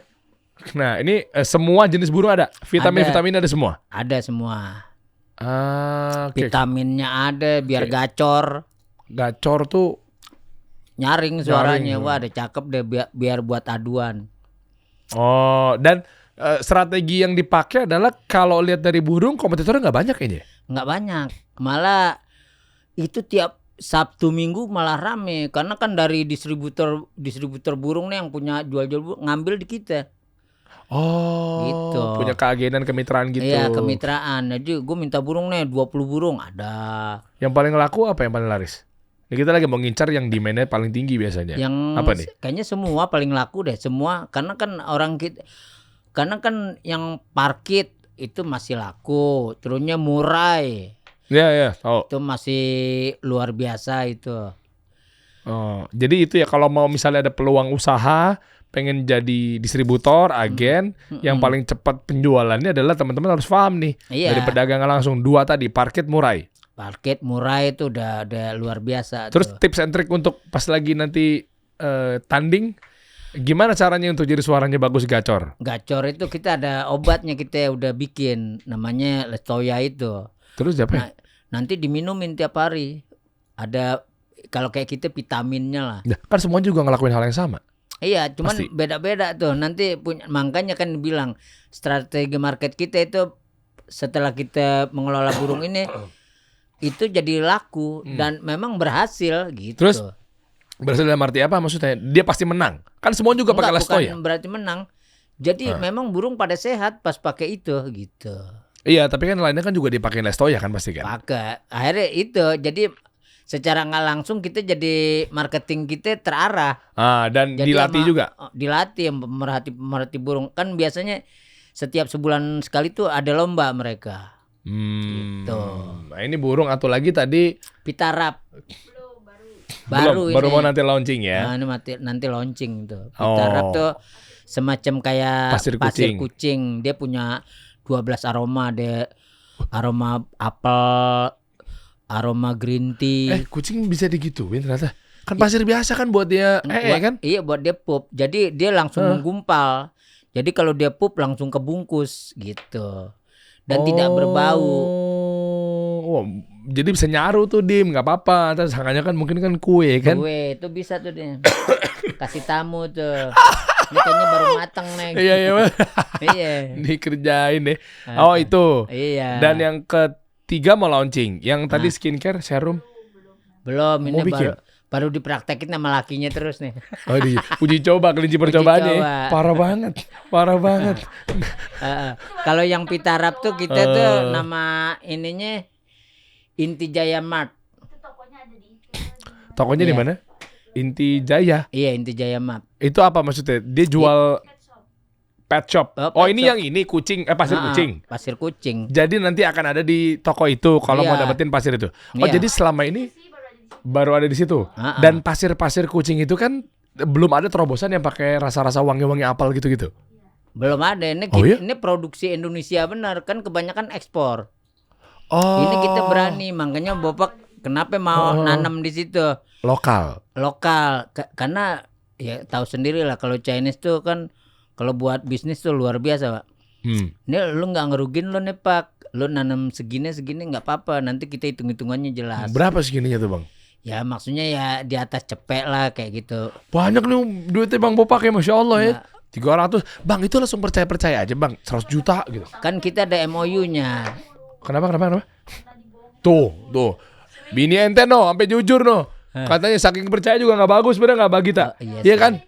Nah ini semua jenis burung ada. Vitamin-vitamin ada semua? Ada semua. Okay. Vitaminnya ada biar gacor. Gacor tuh nyaring suaranya. Wah, ada cakep deh biar buat aduan. Oh, dan strategi yang dipakai adalah kalau lihat dari burung kompetitornya nggak banyak kayaknya. Nggak banyak. Malah itu tiap Sabtu Minggu malah rame karena kan dari distributor burung nih yang punya jual-jual burung ngambil di kita. Oh, gitu. Punya keagenan kemitraan gitu. Iya, kemitraan. Jadi gue minta burung nih 20 burung ada. Yang paling laku apa yang paling laris? Nah, kita lagi mau ngincar yang demand-nya paling tinggi biasanya. Yang apa nih? Kayaknya semua paling laku deh, semua karena kan yang parkit itu masih laku, terusnya murai. Ya, tahu. Itu masih luar biasa itu. Oh, jadi itu ya kalau mau misalnya ada peluang usaha, pengen jadi distributor, agen, yang paling cepat penjualannya adalah teman-teman harus paham nih. Iya. Dari pedagang langsung 2 tadi, parkit murai. Parkit murai itu udah luar biasa. Terus tuh. tips and trick untuk pas lagi nanti tanding, gimana caranya untuk jadi suaranya bagus gacor? Gacor itu kita ada obatnya, kita udah bikin namanya Lestoya itu. Terus siapa? Nanti diminumin tiap hari. Ada kalau kayak kita vitaminnya lah. Nah, kan semua juga ngelakuin hal yang sama. Iya, cuman Pasti. beda-beda tuh. Nanti makanya kan bilang strategi market kita itu setelah kita mengelola burung ini itu jadi laku dan memang berhasil gitu. Terus berhasil dalam arti apa maksudnya? Dia pasti menang. Kan semua juga pakai Lestoya. Bukan berarti menang. Jadi memang burung pada sehat pas pakai itu gitu. Iya, tapi kan lainnya kan juga dipakai Lestoya kan pasti kan. Pakai. Akhirnya itu jadi secara nggak langsung kita jadi marketing kita terarah. Dan Jadi dilatih juga. Dilatih pemerhati burung. Kan biasanya setiap sebulan sekali tuh ada lomba mereka. Gitu. Nah, ini burung atau lagi tadi Pitarap. baru mau nanti launching ya. Nah, ini nanti launching tuh. Pitarap tuh semacam kayak pasir kucing. Dia punya 12 aroma, ada aroma apel, aroma green tea. Kucing bisa digituin ternyata. Kan pasir biasa kan buat dia kan? Iya, buat dia pup. Jadi dia langsung menggumpal. Jadi kalau dia pup langsung kebungkus gitu. Dan tidak berbau. Oh, jadi bisa nyaru tuh Dim, nggak apa-apa. Terus sangkanya kan mungkin kan kue kan? Kue itu bisa tuh dia. Kasih tamu tuh. Ini kayaknya baru mateng nih. Iya. Iya. Dikerjain deh. Oh itu. Iya. Dan yang ketiga mau launching. Yang tadi skincare serum. Belum, ini baru dipraktekin sama lakinya terus nih. Oh, uji coba, kelinci percobaannya. Parah banget. Kalau yang Pitarap tuh kita tuh nama ininya Inti Jaya Mart. Tokonya di mana? Inti Jaya. Iya, Inti Jaya Mart. Itu apa maksudnya? Dia jual pet shop. Ini yang ini kucing, pasir kucing. Pasir kucing. Jadi nanti akan ada di toko itu kalau mau dapetin pasir itu. Jadi selama ini baru ada di situ. Dan pasir-pasir kucing itu kan belum ada terobosan yang pakai rasa-rasa wangi-wangi apel gitu-gitu. Belum ada. Ini produksi Indonesia benar, kan kebanyakan ekspor. Ini kita berani, makanya Bapak kenapa mau nanam di situ? Lokal. Karena ya tahu sendiri lah kalau Chinese tuh kan kalau buat bisnis tuh luar biasa, Pak. Ini lu nggak ngerugin lo nih, Pak. Lu nanam segini nggak apa-apa. Nanti kita hitung-hitungannya jelas. Berapa segininya tuh, Bang? Ya maksudnya ya di atas cepek lah kayak gitu. Banyak nih duitnya Bang Bopak ya, Masya Allah ya. 300. Bang, itu langsung percaya aja bang, 100 juta gitu. Kan kita ada MOU-nya. Kenapa? Tuh. Bini ente no, sampai jujur no. Katanya saking percaya juga nggak bagus, bener nggak bagi tak? Iya kan?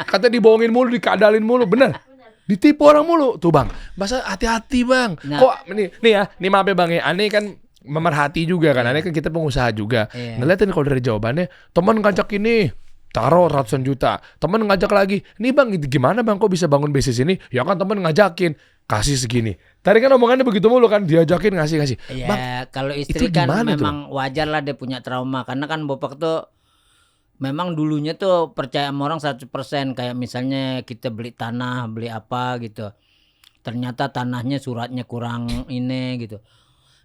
Katanya dibohongin mulu, dikadalin mulu, bener. Ditipu orang mulu. Tuh bang, masa hati-hati bang. Nah. Kok nih maaf ya bang ya, aneh kan memerhati juga kan, aneh kan kita pengusaha juga. Ngeliatin kalau dari jawabannya, teman ngajak ini, taruh ratusan juta. Temen ngajak lagi, nih bang gimana bang kok bisa bangun bisnis ini? Ya kan temen ngajakin, kasih segini. Tadi kan omongannya begitu mulu kan, diajakin ngasih. Ya Bang, kalau istri itu kan gimana memang wajar lah dia punya trauma. Karena kan Bopak tuh memang dulunya tuh percaya sama orang 100%. Kayak misalnya kita beli tanah, beli apa gitu, ternyata tanahnya suratnya kurang ini gitu.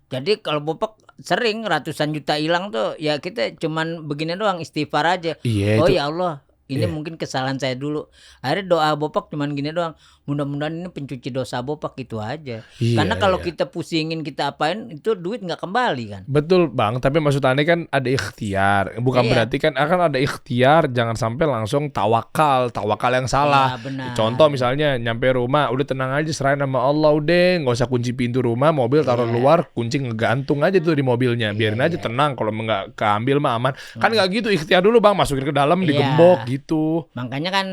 Jadi kalau Bopak sering ratusan juta hilang tuh, ya kita cuman begini doang, istighfar aja. Iya, Oh itu. ya Allah, ini mungkin kesalahan saya dulu. Akhirnya doa Bopak cuman gini doang, mudah-mudahan ini pencuci dosa Bopak, gitu aja. Iya, Karena kalau iya. kita pusingin, kita apain, itu duit nggak kembali kan. Betul bang, tapi maksud aneh kan ada ikhtiar. Bukan Iya. berarti kan akan ada ikhtiar, jangan sampai langsung tawakal yang salah. Iya, benar. Contoh misalnya nyampe rumah, udah tenang aja, serahin sama Allah, udah nggak usah kunci pintu rumah, mobil taruh luar, kunci ngegantung aja tuh di mobilnya, biarin aja tenang. Kalau nggak keambil mah aman. Kan nggak gitu, ikhtiar dulu bang, masukin ke dalam, Iya. digembok gitu. Makanya kan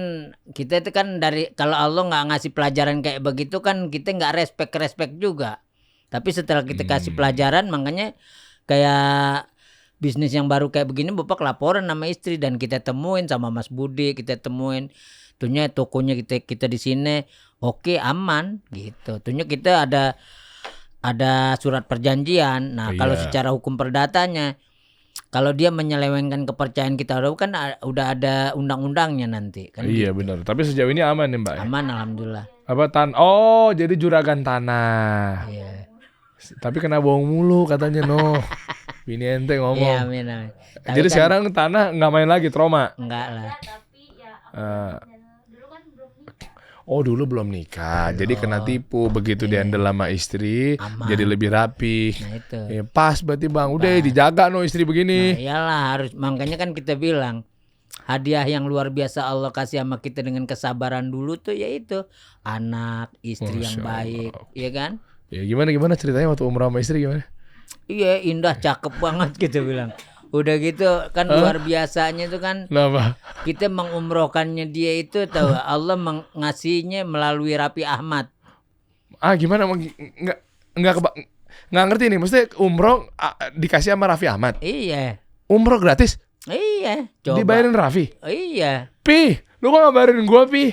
kita itu kan dari, kalau Allah nggak ngasih pelajaran kayak begitu kan kita nggak respect juga. Tapi setelah kita kasih pelajaran, makanya kayak bisnis yang baru kayak begini, Bapak laporan sama istri dan kita temuin sama Mas Budi, kita temuin tuhnya tokonya kita di sini, oke aman gitu. Tuhnya kita ada surat perjanjian. Nah, kalau Iya. secara hukum perdatanya, kalau dia menyelewengkan kepercayaan kita kan udah ada undang-undangnya nanti kan. Iya gitu. benar. Tapi sejauh ini aman ya mbak. Aman alhamdulillah. Apa Oh, jadi juragan tanah. Iya. Tapi kena bohong mulu katanya no. Bini ente Iya, ngomong. amin amin. Tapi Jadi kan sekarang tanah nggak main lagi, trauma. enggak lah. Eh, oh dulu belum nikah, jadi kena tipu. Begitu dihandle sama istri, Aman. jadi lebih rapi. Nah itu. Ya, pas berarti bang, udah dijaga no istri Nah, begini. iyalah harus, makanya kan kita bilang hadiah yang luar biasa Allah kasih sama kita dengan kesabaran dulu tuh, yaitu anak, istri yang Masya baik, iya kan? Ya gimana ceritanya waktu umrah sama istri gimana? Iya, indah, cakep banget kita bilang. Udah gitu kan luar biasanya tuh kan, Kenapa? kita mengumrohkannya dia itu tahu Allah ngasihnya melalui Raffi Ahmad. Gimana? Nggak ngerti nih. Maksudnya umroh dikasih sama Raffi Ahmad. Iya. Umroh gratis? Iya, coba. Dibayarin Raffi? Iya. Pi, lu kok nggak bayarin gua Pi?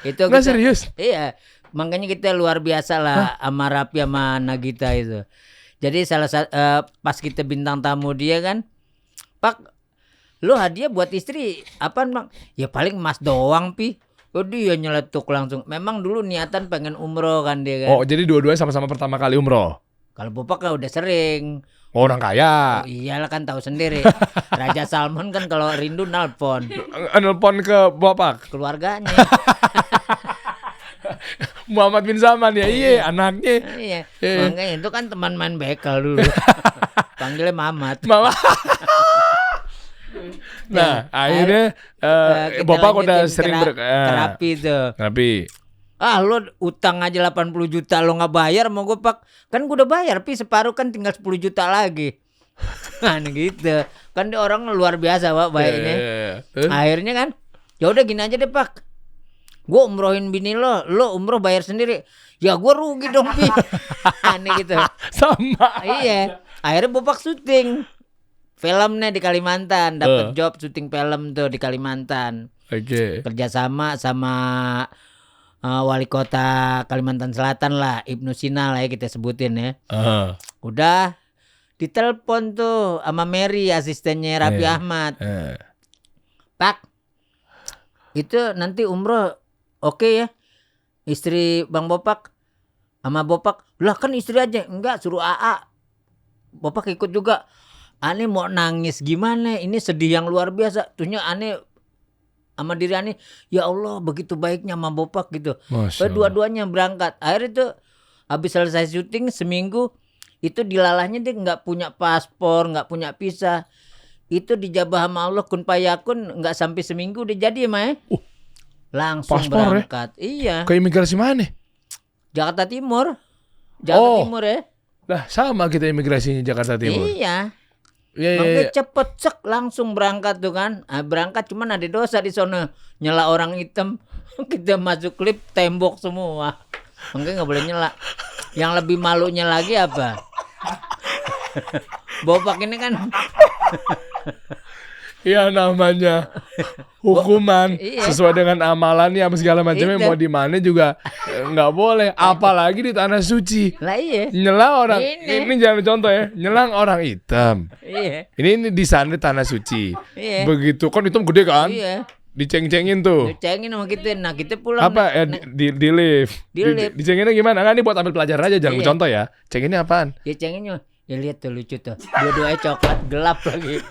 Itu Nggak kita, serius? iya, makanya kita luar biasa lah sama Raffi sama Nagita itu. Jadi pas kita bintang tamu dia kan, Pak, lu hadiah buat istri apaan Bang? Ya paling emas doang Pi. Oh dia nyeletuk langsung. Memang dulu niatan pengen umroh kan dia kan. Oh, jadi dua-duanya sama-sama pertama kali umroh? Kalau Bapak kan udah sering. Oh, orang kaya. Oh, iyalah kan tahu sendiri. Raja Salman kan kalau rindu nelpon Nelpon ke bapak keluarganya. Muhammad bin Salman ya, iya anaknya. Iya, makanya itu kan teman main bekel dulu. Panggilnya Mamat. Mama. Nah, akhirnya Kita bapak lanjutin udah sering terapi tuh. Tapi Lo utang aja 80 juta lo nggak bayar, mau gue Pak. Kan gue udah bayar, Pi separuh kan tinggal 10 juta lagi. Nah gitu. Kan dia orang luar biasa Pak baiknya. Akhirnya kan, ya udah gini aja deh Pak. Gue umrohin bini lo umroh bayar sendiri. Ya gue rugi dong Pi. Aneh gitu. sama. Iya. Akhirnya Bapak syuting filmnya di Kalimantan, dapat job syuting film tuh di Kalimantan. Oke. Kerjasama sama wali kota Kalimantan Selatan lah, Ibnu Sina lah ya kita sebutin ya. Udah ditelepon tuh sama Mary, asistennya Raffi Ahmad. Pak, itu nanti umroh oke ya, istri Bang Bopak sama Bopak. Lah kan istri aja, enggak suruh AA. Bopak ikut juga. Aneh mau nangis gimana? Ini sedih yang luar biasa. Tuhnya aneh sama diri aneh, ya Allah begitu baiknya sama Bopak gitu. Dua-duanya berangkat. Akhirnya tuh habis selesai syuting seminggu, itu dilalahnya dia nggak punya paspor, nggak punya visa. Itu dijabah sama Allah kun payakun, nggak sampai seminggu udah jadi ya Mae. Langsung Paspor ya? berangkat. Iya. Ke imigrasi mana? Jakarta Timur. Jakarta Oh. Timur ya. Lah sama kita imigrasinya Jakarta Timur. Iya. Iya, iya, Makanya iya. cepet cek langsung berangkat tuh kan. Berangkat cuman ada dosa di sono. Nyela orang hitam. Kita masuk lift tembok semua. Makanya nggak boleh nyela. Yang lebih malunya lagi apa? Bopak ini kan Iya namanya hukuman Iya. sesuai dengan amalannya apa segala macamnya Itu. mau di mana juga nggak boleh. Apalagi di tanah suci. lah iya. Nyela orang Ini. jangan contoh ya, nyelang orang hitam. Iya. Ini di sana tanah suci. Iya. Begitu kan hitam gede kan? Iya. Diceng-cengin tuh. Dicengin sama kita. Nah, kita pulang Apa ya di lift. Di lift. Dicenginnya gimana? Enggak ini buat ambil pelajaran aja jangan Iya. contoh ya. Cenginnya apaan? ya cenginnya. Ya lihat tuh lucu tuh. Dua-duanya coklat gelap lagi.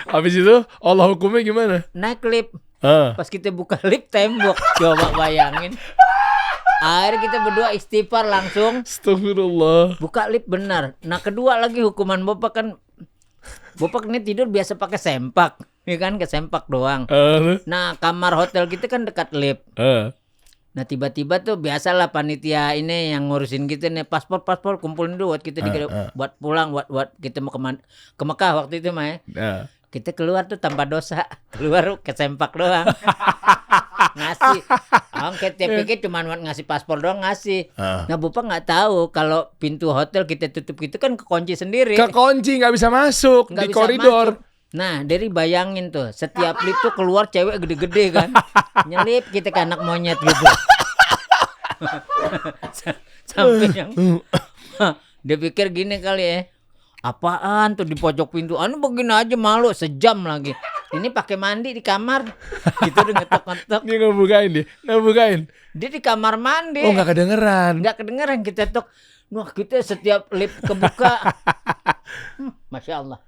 Habis itu Allah hukumnya gimana? Naik lift. Ah. Pas kita buka lift tembok. Coba bayangin. Akhirnya kita berdua istighfar langsung. Astagfirullah. Buka lift benar. Nah kedua lagi hukuman Bopak kan. Bopak ini tidur biasa pakai sempak. Ya kan ke sempak doang. Nah kamar hotel kita kan dekat lift. Nah tiba-tiba tuh biasalah panitia ini yang ngurusin kita nih paspor kumpulin dulu buat kita buat pulang buat kita mau ke Mekah waktu itu mah ya. Kita keluar tuh tanpa dosa, keluar ke sempak doang. Ngasih. Kita pikir cuma ngasih paspor doang ngasih. Nah Bapak nggak tahu kalau pintu hotel kita tutup gitu kan kekunci sendiri. Kekunci nggak bisa masuk Nggak di bisa koridor. masuk. Nah, dari bayangin tuh, setiap lift tuh keluar cewek gede-gede kan. Nyelip kita ke anak monyet gitu. Sampai yang dia pikir gini kali ya. Apaan tuh di pojok pintu? Anu begini aja malu sejam lagi. Ini pakai mandi di kamar. Gitu udah ngetok-ngetok. Dia ngebukain. Dia di kamar mandi. Oh nggak kedengeran. Nggak kedengeran kita tok. Wah kita setiap lift kebuka. Masya Allah.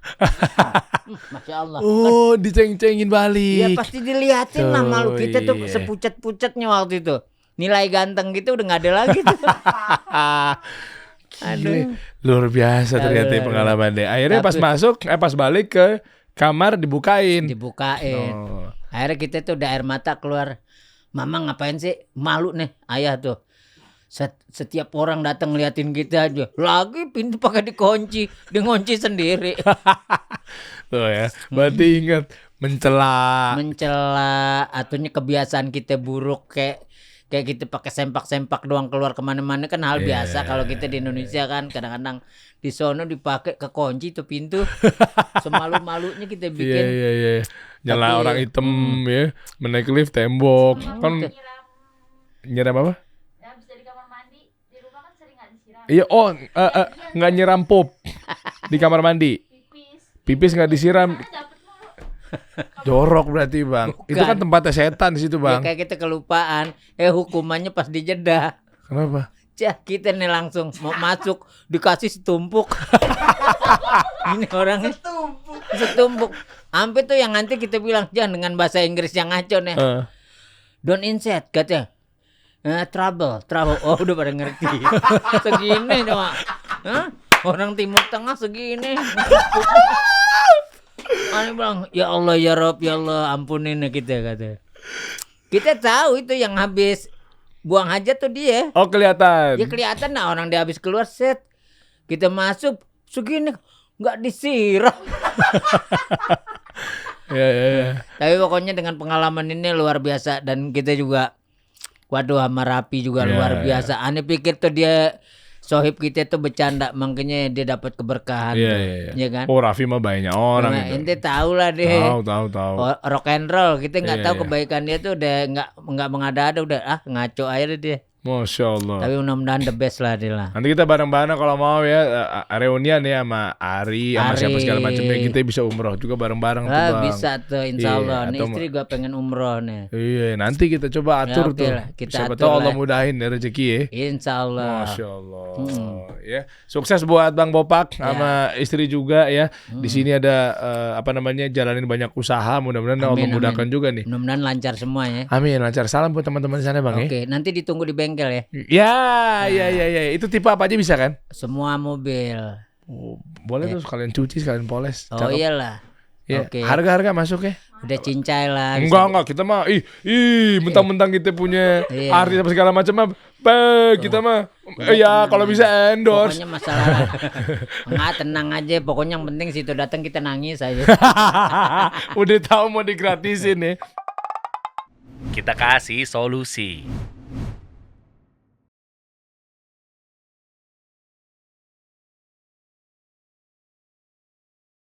Masya Allah. Oh diceng-cengin Ya balik. pasti diliatin lah malu kita tuh Iya. sepucat-pucatnya waktu itu. Nilai ganteng gitu udah nggak ada lagi tuh. Gile, luar biasa ternyata Aduh. pengalaman deh. Akhirnya pas Tapi- masuk, pas balik ke kamar dibukain. Dibukain. Oh. Akhirnya kita tuh udah air mata keluar. Mama ngapain sih? Malu nih ayah tuh. Setiap orang datang ngeliatin kita aja. Lagi pintu pakai dikunci. Dia ngunci sendiri. Tuh ya, berarti ingat mencela. Mencela. Atunya kebiasaan kita buruk kayak kita pakai sempak-sempak doang keluar kemana-mana kan hal biasa kalau kita di Indonesia kan kadang-kadang di sono dipakai kekunci tuh pintu. Semalu-malunya kita bikin. Iya. Nyela Tapi- orang hitam ya, menaik lift tembok. Kan nyiram apa? Habis dari kamar mandi di rumah kan sering nggak disiram Iya, oh nggak nyiram pup di kamar mandi. Pipis nggak disiram. dapet mulu. Jorok berarti bang. Itu kan tempatnya setan di situ Ya bang. kayak kita kelupaan. Hukumannya pas dijeda. Kenapa? Cah kita nih langsung mau masuk dikasih setumpuk. Ini orangnya setumpuk. Sampai tuh yang nanti kita bilang jangan dengan bahasa Inggris yang ngaco nih. Don't insert katanya. Trouble. Oh udah pada ngerti. Segini doang. Hah? Orang Timur Tengah segini. Aneh bilang, ya Allah ya Rob, ya Allah ampunin ya kita kata. Kita tahu itu yang habis buang hajat tuh dia. Oh kelihatan. Ya kelihatan nah orang dia habis keluar set. Kita masuk segini nggak disiram. Ya. Tapi pokoknya dengan pengalaman ini luar biasa dan kita juga waduh sama Rapi juga Ya, luar ya. biasa. Aneh pikir tuh dia sohib kita tuh bercanda makanya dia dapat keberkahan. Iya, tuh. iya. Ya kan? Oh Raffi mah banyak orang Nah, itu. ente tahu lah deh. Tahu. Rock and roll kita nggak Iya, tahu iya. kebaikan dia tuh udah nggak mengada-ada udah ngaco aja dia. Masya Allah. Tapi mudah-mudahan the best lah dia lah. Nanti kita bareng-bareng kalau mau ya reunian ya sama Ari sama siapa segala macamnya kita bisa umroh juga bareng-bareng tuh bang. Bisa tuh Iya, insya Allah. Nih atau istri gua pengen umroh nih. Iya nanti kita coba atur oke tuh. lah, kita Siapa atur tahu Allah lah. mudahin ya rezeki ya. Insya Allah. Masya Allah. Ya sukses buat Bang Bopak sama istri juga ya. Di sini ada jalanin banyak usaha. Mudah-mudahan Allah Amin, mudahkan juga nih. Mudah-mudahan lancar semua ya. Amin lancar. Salam buat teman-teman di sana bang Oke, nanti ditunggu di bengkel ya. Ya. Itu tipe apa aja bisa kan? Semua mobil. Oh, boleh tuh sekalian cuci sekalian poles. Oh Cakep. iyalah. Ya, Oke. harga-harga masuk ya? Udah cincai lah. Enggak, kita mah mentang-mentang kita punya Iya. artis apa segala macam mah, kita mah ya kalau bisa endorse. Pokoknya masalah nggak, tenang aja. Pokoknya yang penting situ datang kita nangis aja. Udah tahu mau digratisin ya. Kita kasih solusi.